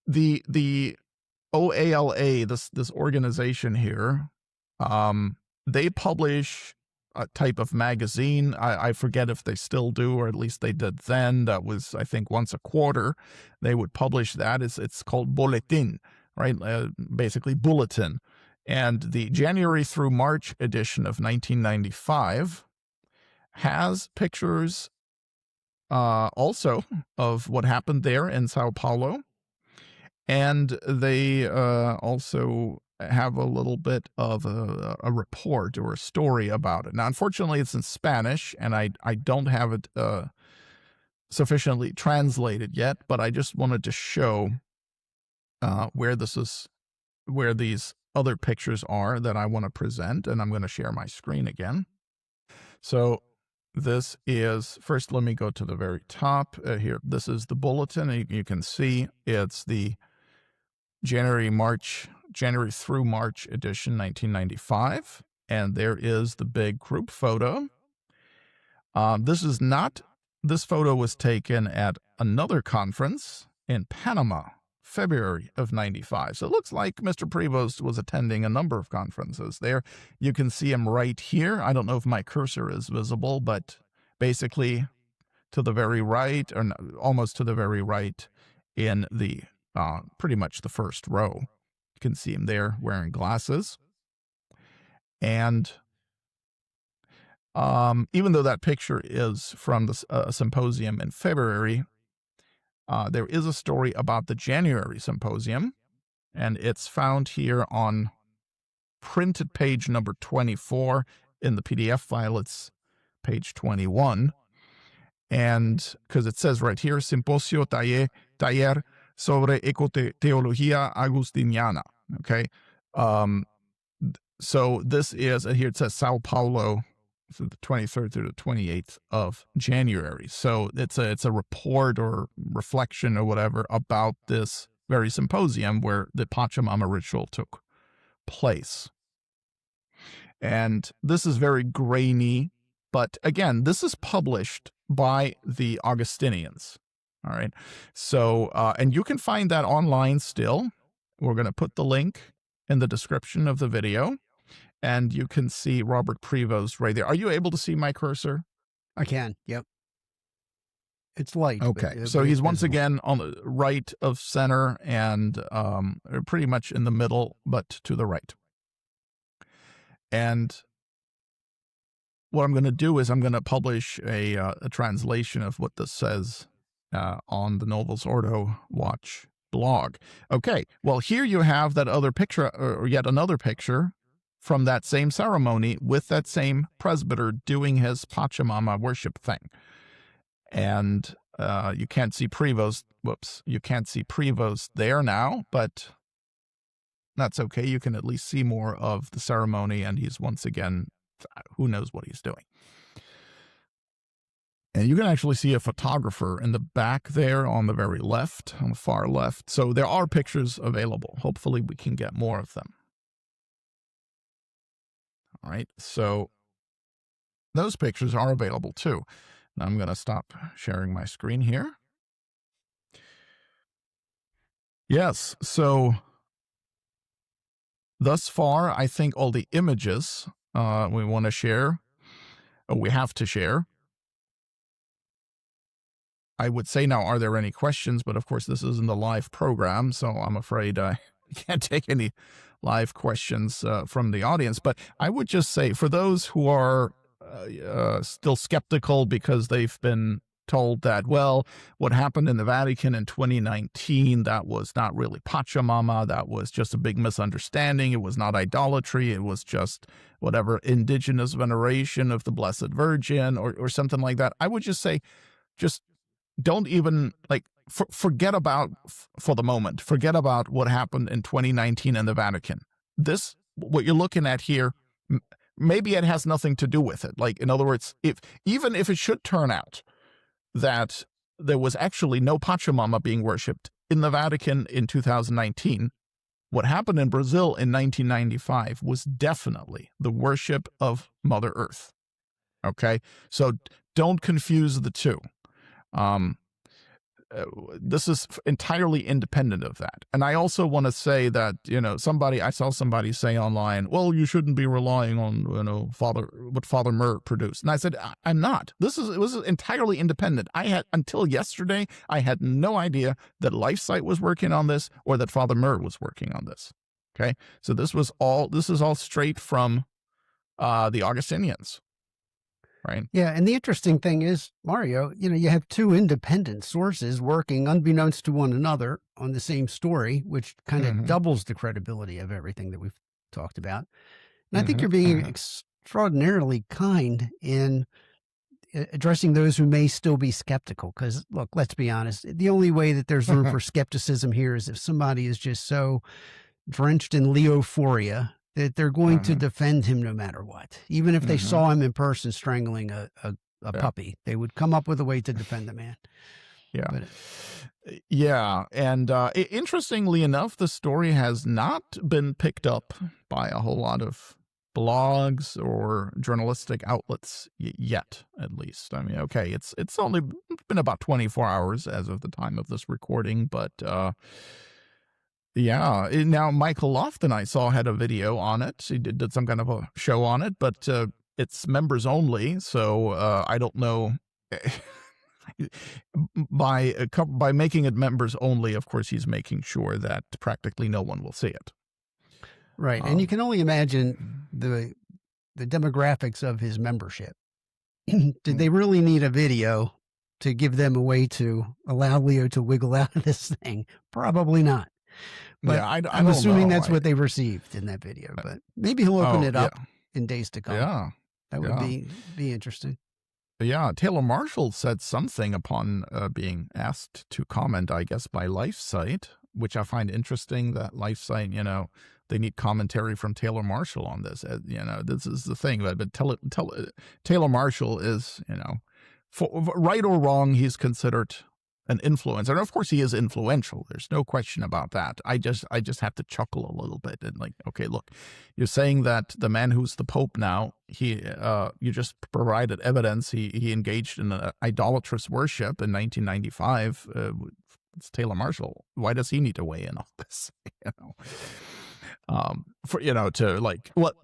the O.A.L.A., this organization here, they publish a type of magazine. I forget if they still do, or at least they did then. That was, I think, once a quarter they would publish that. It's called Boletín, right? Basically bulletin. And the January through March edition of 1995 has pictures also of what happened there in Sao Paulo. And they also have a little bit of a report or a story about it. Now, unfortunately, it's in Spanish, and I don't have it sufficiently translated yet, but I just wanted to show where these other pictures are that I want to present, and I'm going to share my screen again. So this is, first let me go to the very top here. This is the bulletin. You can see it's the January through March edition, 1995. And there is the big group photo. This photo was taken at another conference in Panama, February of 95. So it looks like Mr. Prevost was attending a number of conferences there. You can see him right here. I don't know if my cursor is visible, but basically to the very right, or almost to the very right in the pretty much the first row. You can see him there wearing glasses. And even though that picture is from the symposium in February, there is a story about the January symposium, and it's found here on printed page number 24 in the PDF file. It's page 21. And because it says right here, Simposio Taller sobre Ecoteología Agustiniana. Okay. So this is, and here it says Sao Paulo, so the 23rd through the 28th of January. So it's a report or reflection or whatever about this very symposium where the Pachamama ritual took place. And this is very grainy, but again, this is published by the Augustinians. All right. So, and you can find that online still. We're going to put the link in the description of the video. And you can see Robert Prevost right there. Are you able to see my cursor? I can. Yep. It's light. Okay. So he's once again on the right of center and pretty much in the middle, but to the right. And what I'm going to do is I'm going to publish a translation of what this says on the Novus Ordo Watch blog. Okay. Well, here you have that other picture, or yet another picture from that same ceremony with that same presbyter doing his Pachamama worship thing. And you can't see Prevost. Whoops. You can't see Prevost there now, but that's okay. You can at least see more of the ceremony, and he's once again, who knows what he's doing. And you can actually see a photographer in the back there on the very left, on the far left. So there are pictures available. Hopefully we can get more of them. All right, so those pictures are available too. Now I'm going to stop sharing my screen here. Yes, so thus far, I think all the images we want to share, or we have to share. I would say now, are there any questions? But of course, this isn't a live program, so I'm afraid I can't take any live questions from the audience. But I would just say, for those who are still skeptical because they've been told that, well, what happened in the Vatican in 2019, that was not really Pachamama, that was just a big misunderstanding, it was not idolatry, it was just whatever indigenous veneration of the Blessed Virgin or something like that. I would just say, just don't even, like, forget about, for the moment, forget about what happened in 2019 in the Vatican. This, what you're looking at here, maybe it has nothing to do with it. Like, in other words, even if it should turn out that there was actually no Pachamama being worshipped in the Vatican in 2019, what happened in Brazil in 1995 was definitely the worship of Mother Earth. Okay? So don't confuse the two. This is entirely independent of that. And I also want to say that, I saw somebody say online, well, you shouldn't be relying on, what Father Murr produced. And I said, I'm not. It was entirely independent. Until yesterday, I had no idea that LifeSite was working on this or that Father Murr was working on this. Okay. So this is all straight from the Augustinians. Right. Yeah, and the interesting thing is, Mario, you have two independent sources working unbeknownst to one another on the same story, which kind of doubles the credibility of everything that we've talked about. And I think you're being extraordinarily kind in addressing those who may still be skeptical. Because, look, let's be honest, the only way that there's room for skepticism here is if somebody is just so drenched in Leophoria that they're going to defend him no matter what. Even if they saw him in person strangling a puppy, they would come up with a way to defend the man. Yeah. Yeah. And interestingly enough, the story has not been picked up by a whole lot of blogs or journalistic outlets yet, at least. I mean, okay, it's only been about 24 hours as of the time of this recording, but yeah. Now, Michael Lofton, I saw, had a video on it. He did some kind of a show on it, but it's members only, so I don't know. By making it members only, of course, he's making sure that practically no one will see it. Right. And you can only imagine the demographics of his membership. Did they really need a video to give them a way to allow Leo to wiggle out of this thing? Probably not. But yeah, I'm assuming that's what they received in that video. But maybe he'll open it up in days to come. Yeah. That would be interesting. Yeah, Taylor Marshall said something upon being asked to comment, I guess, by LifeSite, which I find interesting that LifeSite, you know, they need commentary from Taylor Marshall on this. You know, this is the thing. But Taylor Marshall is, you know, for right or wrong, he's considered an influencer. And of course, he is influential. There's no question about that. I just have to chuckle a little bit and like, okay, look, you're saying that the man who's the Pope now, you just provided evidence he engaged in idolatrous worship in 1995. It's Taylor Marshall. Why does he need to weigh in on this? You know.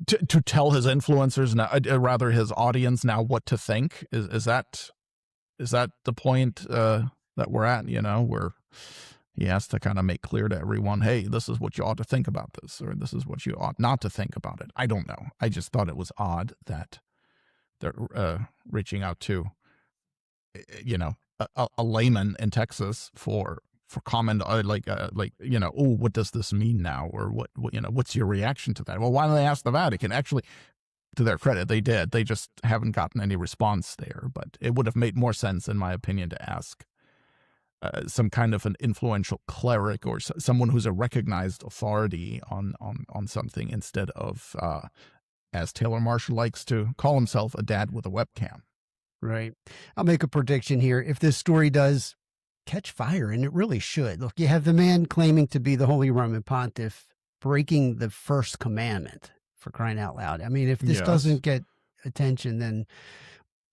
To tell his influencers now, rather his audience now what to think. Is that the point that we're at? You know, where he has to kind of make clear to everyone, hey, this is what you ought to think about this, or this is what you ought not to think about it. I don't know. I just thought it was odd that they're reaching out to, you know, a layman in Texas for comment, you know, oh, what does this mean now? Or what, you know, what's your reaction to that? Well, why don't they ask the Vatican? Actually, to their credit, they did. They just haven't gotten any response there. But it would have made more sense, in my opinion, to ask some kind of an influential cleric or someone who's a recognized authority on something instead of, as Taylor Marshall likes to call himself, a dad with a webcam. Right. I'll make a prediction here. If this story does catch fire, and it really should. Look, you have the man claiming to be the Holy Roman Pontiff breaking the First Commandment, for crying out loud. I mean, if this doesn't get attention, then,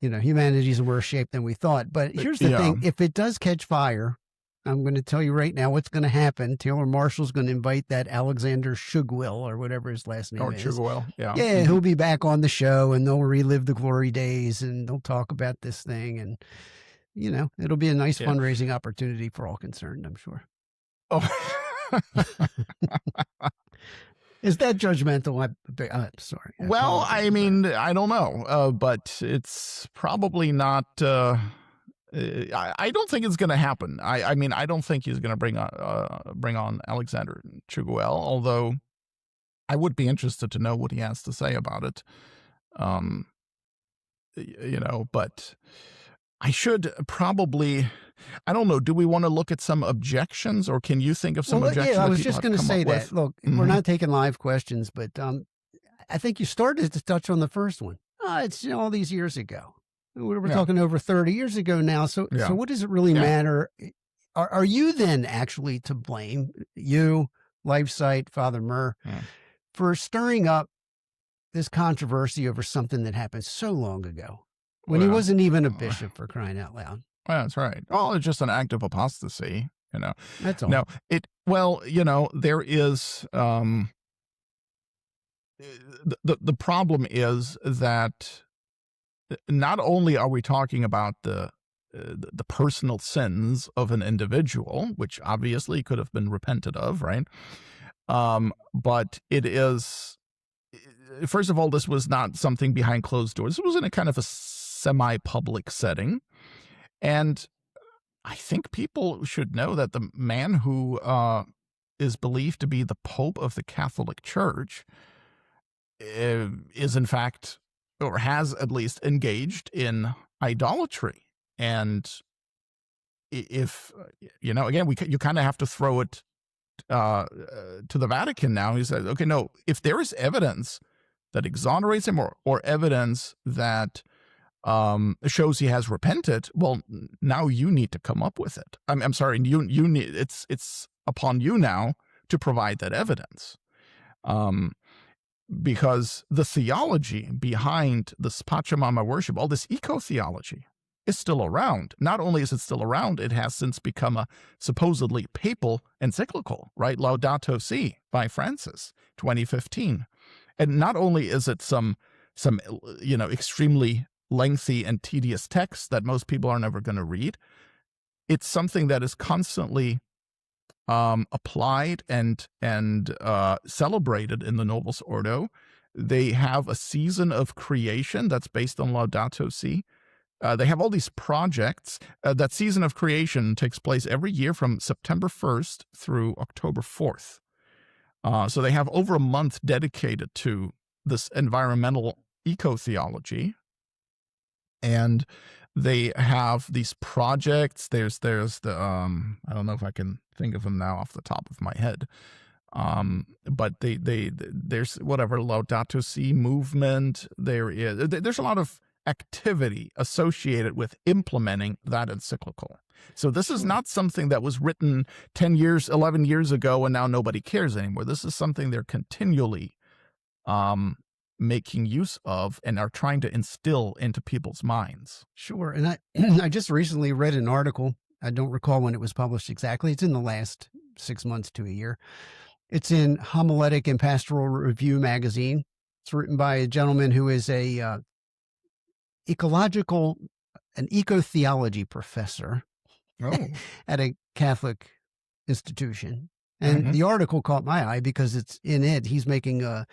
you know, humanity's in worse shape than we thought. But here's the thing. If it does catch fire, I'm going to tell you right now what's going to happen. Taylor Marshall's going to invite that Alexander Shugwell, or whatever his last name is. Shugwell, yeah. Yeah, he'll be back on the show, and they'll relive the glory days, and they'll talk about this thing, and you know, it'll be a nice fundraising opportunity for all concerned, I'm sure. Oh, is that judgmental? I'm sorry. Well, I mean, I don't know, but it's probably not. I don't think it's going to happen. I mean, I don't think he's going to bring on Alexander Chugwell, although I would be interested to know what he has to say about it. You know, but I should probably, I don't know, do we want to look at some objections, or can you think of some objections? Yeah, I was just going to say that. Look, we're not taking live questions, but I think you started to touch on the first one. It's all these years ago. We're talking over 30 years ago now. So what does it really matter? Are you then actually to blame, you, LifeSite, Father Murr, for stirring up this controversy over something that happened so long ago? When he wasn't even a bishop, for crying out loud. Well, that's right. Oh, it's just an act of apostasy, you know. That's all. No, you know, there is the problem is that not only are we talking about the personal sins of an individual, which obviously could have been repented of, right? But it is, first of all, this was not something behind closed doors. It was in a kind of a semi-public setting. And I think people should know that the man who is believed to be the Pope of the Catholic Church is in fact, or has at least, engaged in idolatry. And if, you know, again, you kind of have to throw it to the Vatican now. He says, okay, no, if there is evidence that exonerates him, or evidence that shows he has repented, well, now you need to come up with it. I'm sorry, you need, it's upon you now to provide that evidence. because the theology behind this Pachamama worship, all this eco-theology, is still around. Not only is it still around, it has since become a supposedly papal encyclical, right? Laudato Si by Francis, 2015. And not only is it some extremely lengthy and tedious text that most people are never going to read, it's something that is constantly applied and celebrated in the Novus Ordo. They have a season of creation that's based on Laudato Si. They have all these projects. That season of creation takes place every year from September 1st through October 4th. So they have over a month dedicated to this environmental eco-theology. And they have these projects. There's the I don't know if I can think of them now off the top of my head. But there's whatever Laudato Si movement. There's a lot of activity associated with implementing that encyclical. So this is not something that was written 10 years, 11 years ago, and now nobody cares anymore. This is something they're continually making use of and are trying to instill into people's minds. Sure. And I just recently read an article. I don't recall when it was published exactly. It's in the last 6 months to a year. It's in Homiletic and Pastoral Review magazine. It's written by a gentleman who is an eco-theology professor at a Catholic institution. And the article caught my eye because he's making a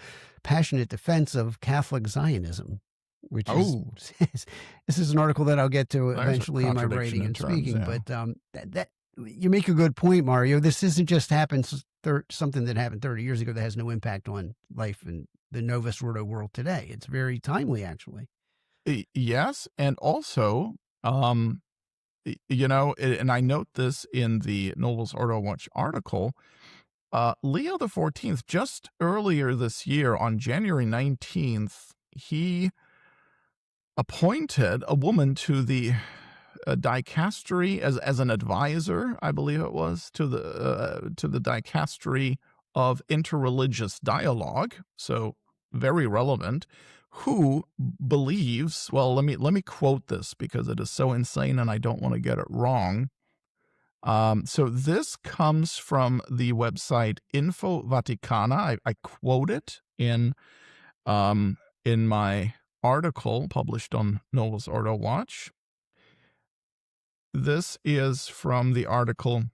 passionate defense of Catholic Zionism, which is, this is an article that I'll get to eventually in my writing and speaking. Yeah. But that you make a good point, Mario. This isn't just something that happened 30 years ago that has no impact on life in the Novus Ordo world today. It's very timely, actually. Yes. And also, and I note this in the Novus Ordo Watch article, Leo XIV, just earlier this year on January 19th, he appointed a woman to the dicastery as an advisor, I believe it was, to the dicastery of interreligious dialogue. So very relevant. Who believes, well, let me quote this because it is so insane and I don't want to get it wrong. So this comes from the website Info Vaticana. I quote it in my article published on Novus Ordo Watch. This is from the article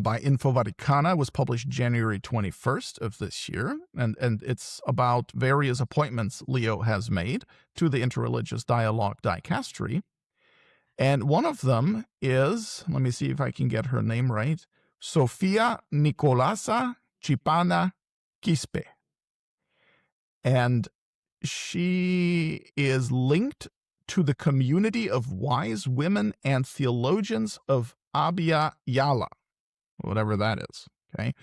by Info Vaticana. It was published January 21st of this year, and it's about various appointments Leo has made to the Interreligious Dialogue Dicastery. And one of them is, let me see if I can get her name right, Sofia Nicolasa Chipana Quispe. And she is linked to the community of wise women and theologians of Abya Yala, whatever that is, okay?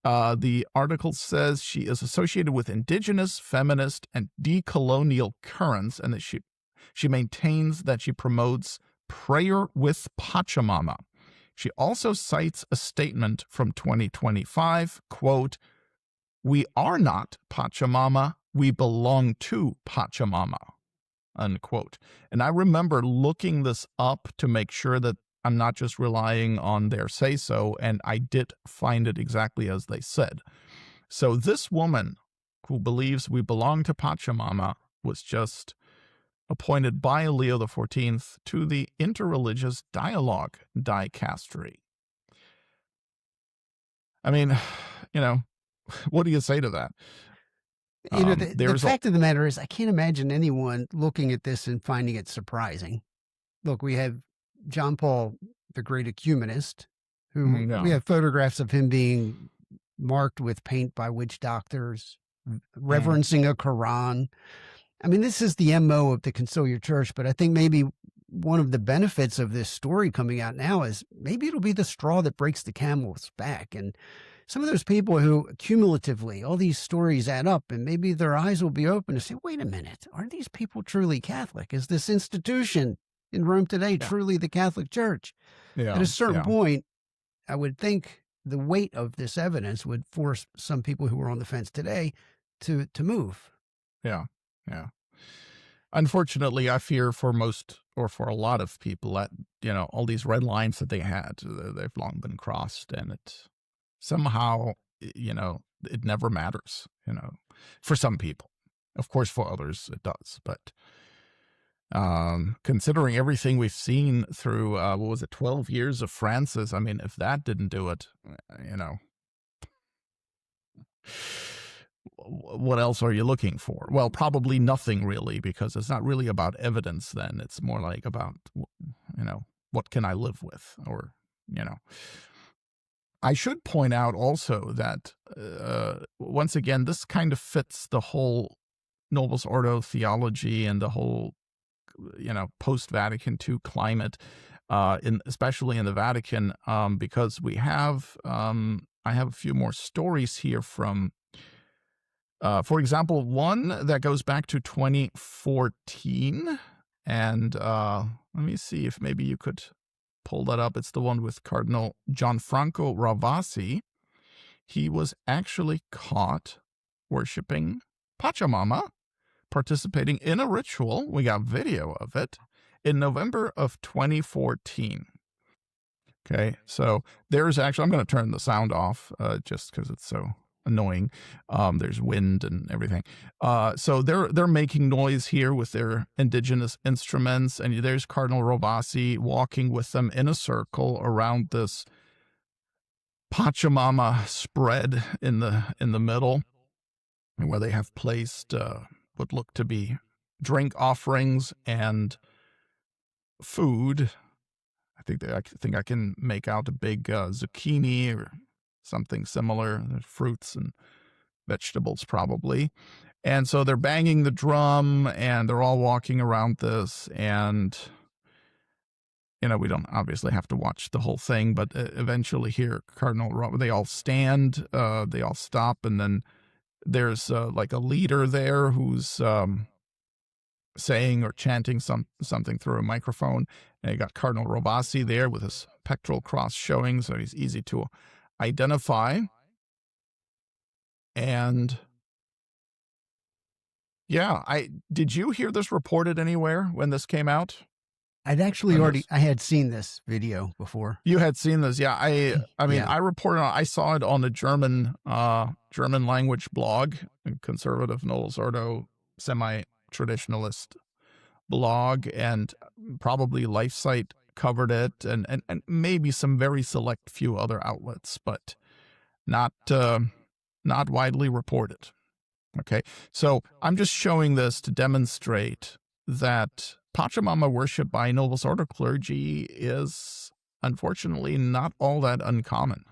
The article says she is associated with indigenous, feminist, and decolonial currents, and that she maintains that she promotes prayer with Pachamama. She also cites a statement from 2025, quote, "We are not Pachamama, we belong to Pachamama," unquote. And I remember looking this up to make sure that I'm not just relying on their say-so, and I did find it exactly as they said. So this woman who believes we belong to Pachamama was just appointed by Leo XIV to the Interreligious Dialogue Dicastery. I mean, what do you say to that? The fact of the matter is, I can't imagine anyone looking at this and finding it surprising. Look, we have John Paul, the great ecumenist, who we have photographs of him being marked with paint by witch doctors, reverencing a Quran. I mean, this is the MO of the conciliar church, but I think maybe one of the benefits of this story coming out now is maybe it'll be the straw that breaks the camel's back. And some of those people who cumulatively, all these stories add up, and maybe their eyes will be open to say, wait a minute, are these people truly Catholic? Is this institution in Rome today truly the Catholic Church? At a certain point, I would think the weight of this evidence would force some people who are on the fence today to move. Yeah. Unfortunately, I fear for most, or for a lot of people, that, all these red lines that they had, they've long been crossed, and it somehow, it never matters, for some people. Of course, for others, it does. But considering everything we've seen through, 12 years of Francis, I mean, if that didn't do it, what else are you looking for? Well, probably nothing really, because it's not really about evidence then. It's more like about, what can I live with? Or, I should point out also that, once again, this kind of fits the whole Novus Ordo theology and the whole, post-Vatican II climate, especially in the Vatican, because we have, I have a few more stories here from, for example, one that goes back to 2014. And let me see if maybe you could pull that up. It's the one with Cardinal Gianfranco Ravasi. He was actually caught worshiping Pachamama, participating in a ritual. We got video of it in November of 2014. Okay, so there's actually, I'm going to turn the sound off just because it's so annoying. There's wind and everything. So they're making noise here with their indigenous instruments, and there's Cardinal Ravasi walking with them in a circle around this Pachamama spread in the middle, where they have placed what look to be drink offerings and food. I think I can make out a big zucchini or something similar. There's fruits and vegetables probably. And so they're banging the drum and they're all walking around this. And, we don't obviously have to watch the whole thing, but eventually here, they all stand, they all stop. And then there's like a leader there who's saying or chanting something through a microphone. And you got Cardinal Ravasi there with his pectoral cross showing, so he's easy to identify. And yeah, did you hear this reported anywhere when this came out? I had seen this video before. You had seen this, yeah. I mean, Yeah. I saw it on the German language blog, a conservative Novus Ordo semi-traditionalist blog, and probably LifeSite covered it, and maybe some very select few other outlets, but not widely reported. Okay, so I'm just showing this to demonstrate that Pachamama worship by Novus Ordo clergy is unfortunately not all that uncommon.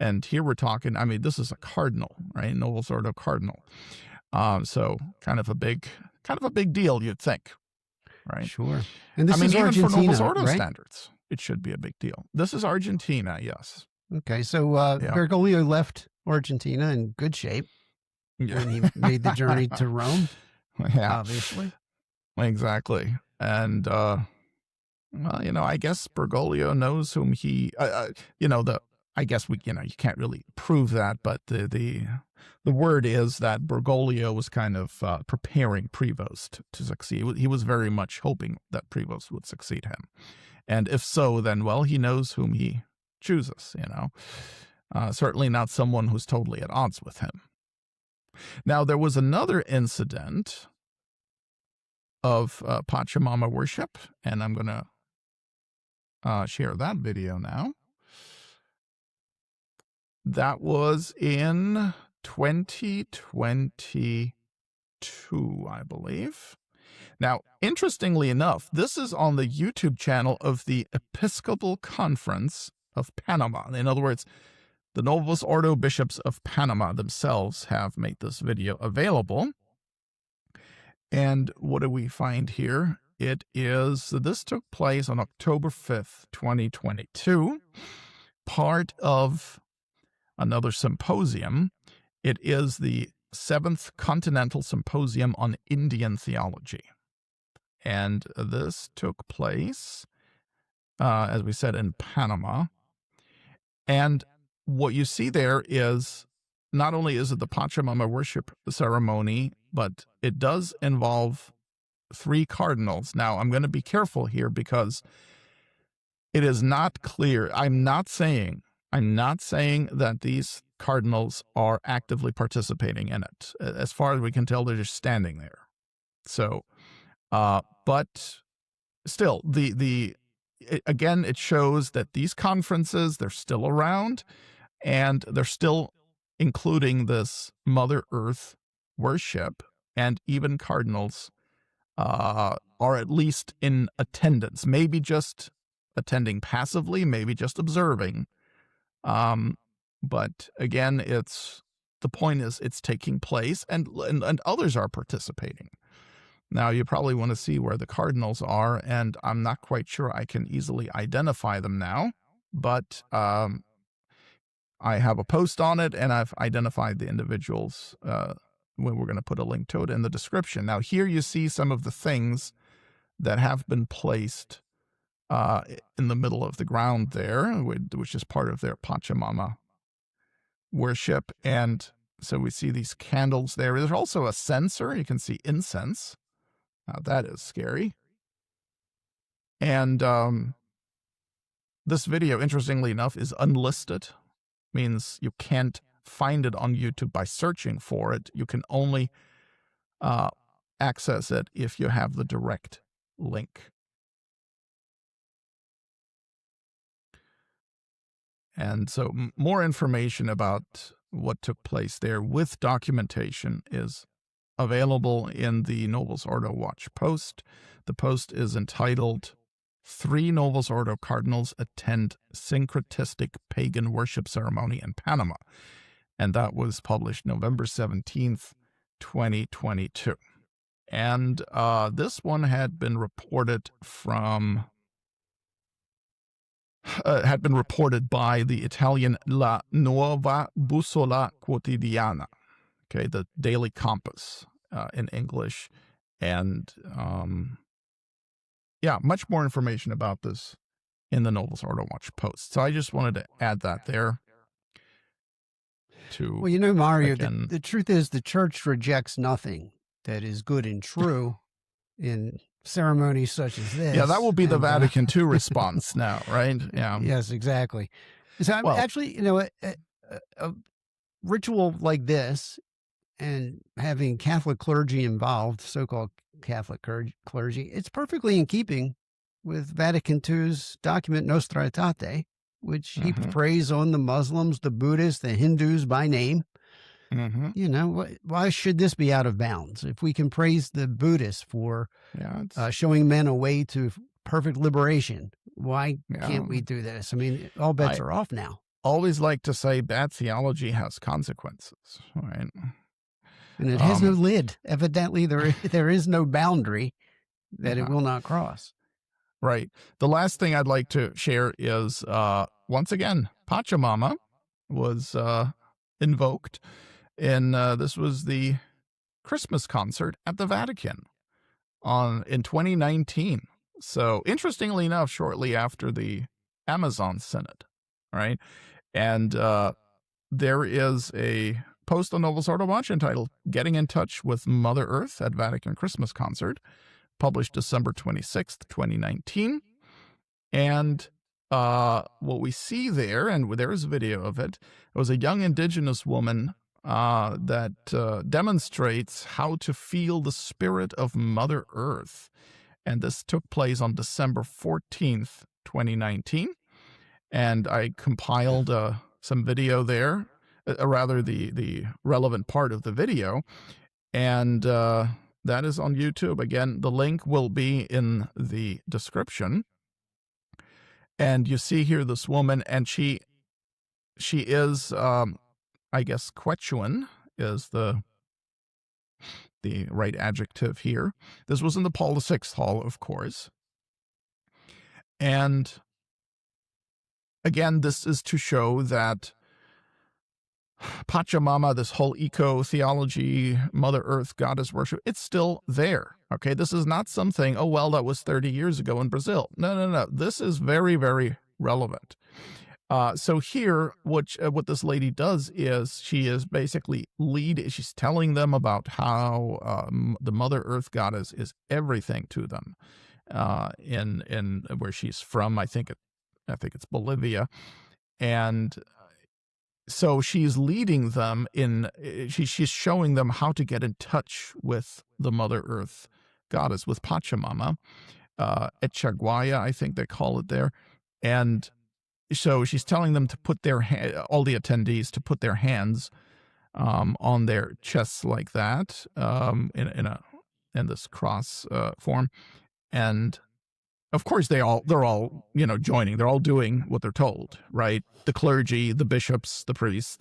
And here we're talking, I mean, this is a cardinal, right? Novus Ordo cardinal. So kind of a big deal, you'd think, right? Sure. And this is even Argentina, for Novus Ordo right? standards, it should be a big deal. This is Argentina, yes. Okay, so Bergoglio left Argentina in good shape when he made the journey to Rome, obviously. Exactly. And, well, I guess Bergoglio knows whom he, I guess you can't really prove that, but the word is that Bergoglio was kind of preparing Prevost to succeed. He was very much hoping that Prevost would succeed him. And if so, then, well, he knows whom he chooses, certainly not someone who's totally at odds with him. Now, there was another incident of Pachamama worship, and I'm going to share that video now. That was in 2022, I believe. Now, interestingly enough, this is on the YouTube channel of the Episcopal Conference of Panama. In other words, the Novus Ordo bishops of Panama themselves have made this video available. And what do we find here? This took place on October 5th, 2022, part of another symposium. It is the 7th Continental Symposium on Indian Theology. And this took place, as we said, in Panama. And what you see there is not only is it the Pachamama worship ceremony, but it does involve 3 cardinals. Now, I'm going to be careful here because it is not clear. I'm not saying that these cardinals are actively participating in it. As far as we can tell, they're just standing there. So, but still, again, it shows that these conferences, they're still around, and they're still including this Mother Earth worship, and even cardinals are at least in attendance, maybe just attending passively, maybe just observing. But again, the point is it's taking place, and others are participating. Now, you probably want to see where the cardinals are, and I'm not quite sure I can easily identify them now, but I have a post on it, and I've identified the individuals. We're going to put a link to it in the description. Now, here you see some of the things that have been placed in the middle of the ground there, which is part of their Pachamama worship. And so we see these candles there. There's also a censer. You can see incense. Now, that is scary. And this video, interestingly enough, is unlisted. Means you can't find it on YouTube by searching for it. You can only access it if you have the direct link. And so more information about what took place there with documentation is available in the Novus Ordo Watch post. The post is entitled 3 Novus Ordo Cardinals Attend Syncretistic Pagan Worship Ceremony in Panama. And that was published November 17th, 2022. And this one had been reported by the Italian La Nuova Bussola Quotidiana, okay, the Daily Compass in English. And yeah, much more information about this in the Novus Ordo Watch post. So I just wanted to add that there. Well, you know, Mario, the truth is the church rejects nothing that is good and true in ceremonies such as this. Yeah, that will be the Vatican II response now, right? Yeah. Yes, exactly. So actually, you know, a ritual like this and having Catholic clergy involved, so-called Catholic clergy, it's perfectly in keeping with Vatican II's document Nostra Aetate, which heaps praise on the Muslims, the Buddhists, the Hindus by name. You know, why should this be out of bounds? If we can praise the Buddhists for showing men a way to perfect liberation, why can't we do this? I mean, all bets are off now. Always like to say bad theology has consequences, right? And it has no lid. Evidently, there is no boundary that it will not cross. Right. The last thing I'd like to share is, once again, Pachamama was invoked. And this was the Christmas concert at the Vatican in 2019. So interestingly enough, shortly after the Amazon Synod, right? And there is a post on Novus Ordo Watch entitled Getting in Touch with Mother Earth at Vatican Christmas Concert, published December 26th, 2019. And what we see there, and there is a video of it, it was a young indigenous woman that demonstrates how to feel the spirit of Mother Earth. And this took place on December 14th, 2019. And I compiled some video there, rather the relevant part of the video. And that is on YouTube. Again, the link will be in the description. And you see here this woman, and she is, I guess, Quechuan is the right adjective here. This was in the Paul VI Hall, of course. And again, this is to show that Pachamama, this whole eco-theology, Mother Earth, Goddess worship, it's still there, okay? This is not something, oh, well, that was 30 years ago in Brazil. No. This is very, very relevant. So here, what this lady does is she is basically she's telling them about how the Mother Earth goddess is everything to them. In where she's from, I think it's Bolivia, and so she's leading them she's showing them how to get in touch with the Mother Earth goddess, with Pachamama, Echaguaya, I think they call it there, and so she's telling them to put all the attendees to put their hands on their chests like that, in this cross form, and of course they're all joining. They're all doing what they're told, right? The clergy, the bishops, the priests.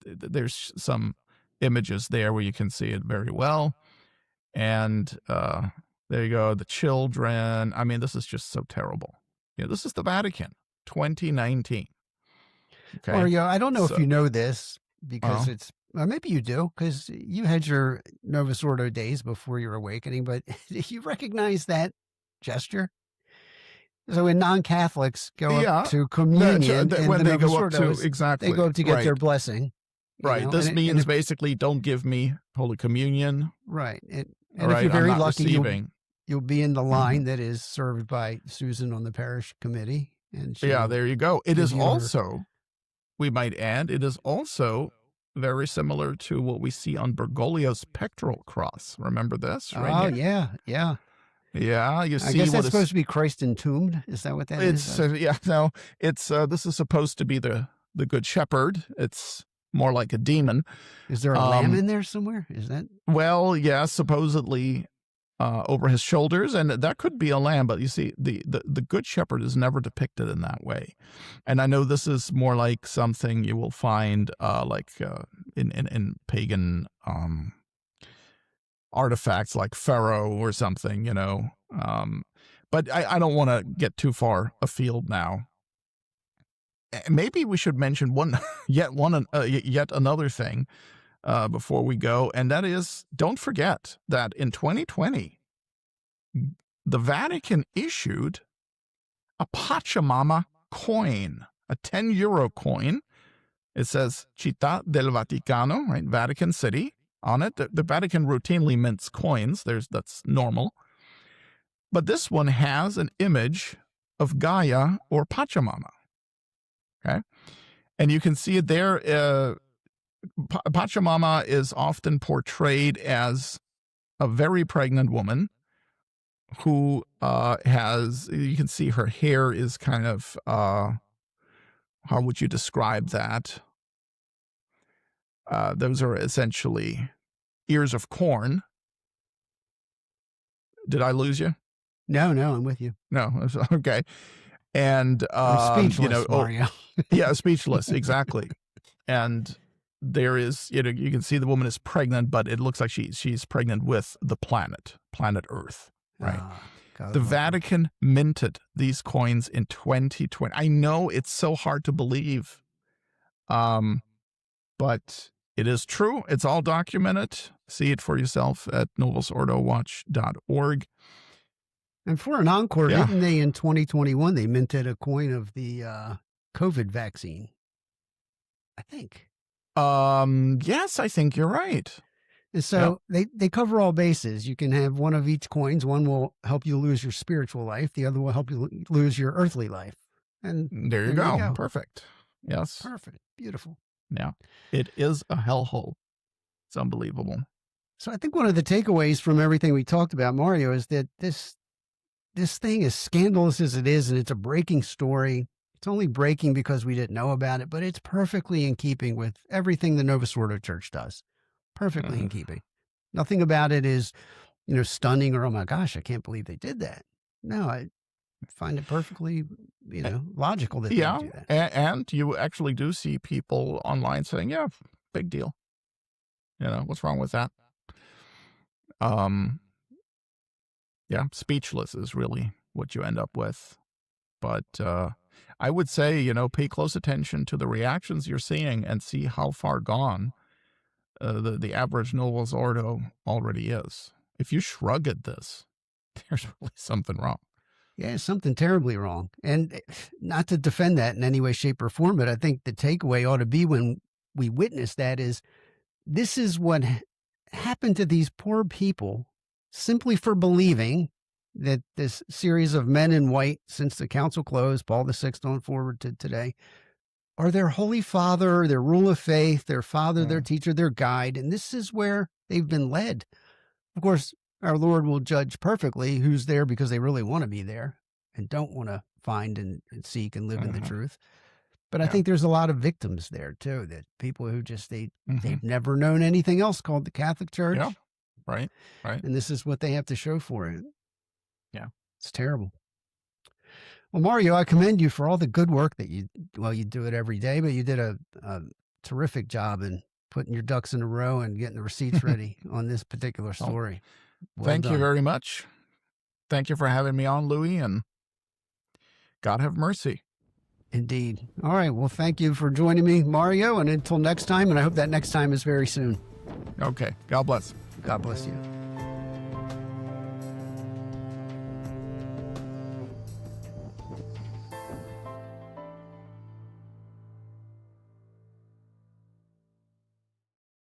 There's some images there where you can see it very well, and there you go. The children. I mean, this is just so terrible. This is the Vatican, 2019. Okay. Mario, I don't know if you know this because maybe you do, because you had your Novus Ordo days before your awakening, but you recognize that gesture? So when non-Catholics go up to communion, when they go up to, they go up to get their blessing. Right. This means basically, don't give me Holy Communion. Right. And if you're very lucky, you'll be in the line Mm-hmm. that is served by Susan on the parish committee. And there you go. It is also, we might add, it is also very similar to what we see on Bergoglio's pectoral cross. Remember this? Right here? Yeah. Yeah, you see. I guess that's supposed to be Christ entombed. Is that what that is? This is supposed to be the Good Shepherd. It's more like a demon. Is there a lamb in there somewhere? Is that? Well, yeah, supposedly over his shoulders, and that could be a lamb. But you see, the Good Shepherd is never depicted in that way. And I know this is more like something you will find in pagan artifacts like Pharaoh or something, but I don't want to get too far afield now. Maybe we should mention yet another thing before we go, and that is, don't forget that in 2020, the Vatican issued a Pachamama coin, a 10-euro coin. It says Città del Vaticano, right? Vatican City. On it, the Vatican routinely mints coins. That's normal. But this one has an image of Gaia or Pachamama. Okay, and you can see it there. Pachamama is often portrayed as a very pregnant woman who you can see her hair is kind of, how would you describe that? Those are essentially ears of corn. Did I lose you? No, I'm with you. No, okay. And I'm speechless, Mario. Yeah, speechless, exactly. And there is, you can see the woman is pregnant, but it looks like she's pregnant with the planet Earth, right? The Vatican minted these coins in 2020. I know it's so hard to believe, but it is true. It's all documented. See it for yourself at novusordowatch.org. And for an encore, didn't they in 2021, they minted a coin of the COVID vaccine? I think. Yes, I think you're right. And so they cover all bases. You can have one of each coins. One will help you lose your spiritual life. The other will help you lose your earthly life. And there you go. Perfect. Yes. Perfect. Beautiful. Yeah. It is a hellhole. It's unbelievable. So I think one of the takeaways from everything we talked about, Mario, is that this thing, as scandalous as it is, and it's a breaking story, it's only breaking because we didn't know about it, but it's perfectly in keeping with everything the Novus Ordo Church does. Perfectly in keeping. Nothing about it is, stunning or, oh my gosh, I can't believe they did that. No, I find it perfectly, logical that they do that. And you actually do see people online saying, yeah, big deal. What's wrong with that? Yeah, speechless is really what you end up with. But I would say, pay close attention to the reactions you're seeing and see how far gone the average Novus Ordo already is. If you shrug at this, there's really something wrong. Yeah, something terribly wrong. And not to defend that in any way, shape, or form, but I think the takeaway ought to be when we witness that is this is what happened to these poor people simply for believing that this series of men in white, since the council closed, Paul VI on forward to today, are their holy father, their rule of faith, their father, their teacher, their guide. And this is where they've been led. Of course, our Lord will judge perfectly who's there because they really want to be there and don't want to find and seek and live in the truth. But I think there's a lot of victims there too, that people who just, they've never known anything else called the Catholic Church. Yeah. Right. And this is what they have to show for it. Yeah. It's terrible. Well, Mario, I commend you for all the good work that you do it every day, but you did a terrific job in putting your ducks in a row and getting the receipts ready on this particular story. Well Thank done. you very much. Thank you for having me on, Louie, and God have mercy. Indeed. All right. Well, thank you for joining me, Mario, and until next time, and I hope that next time is very soon. Okay. God bless. God bless you.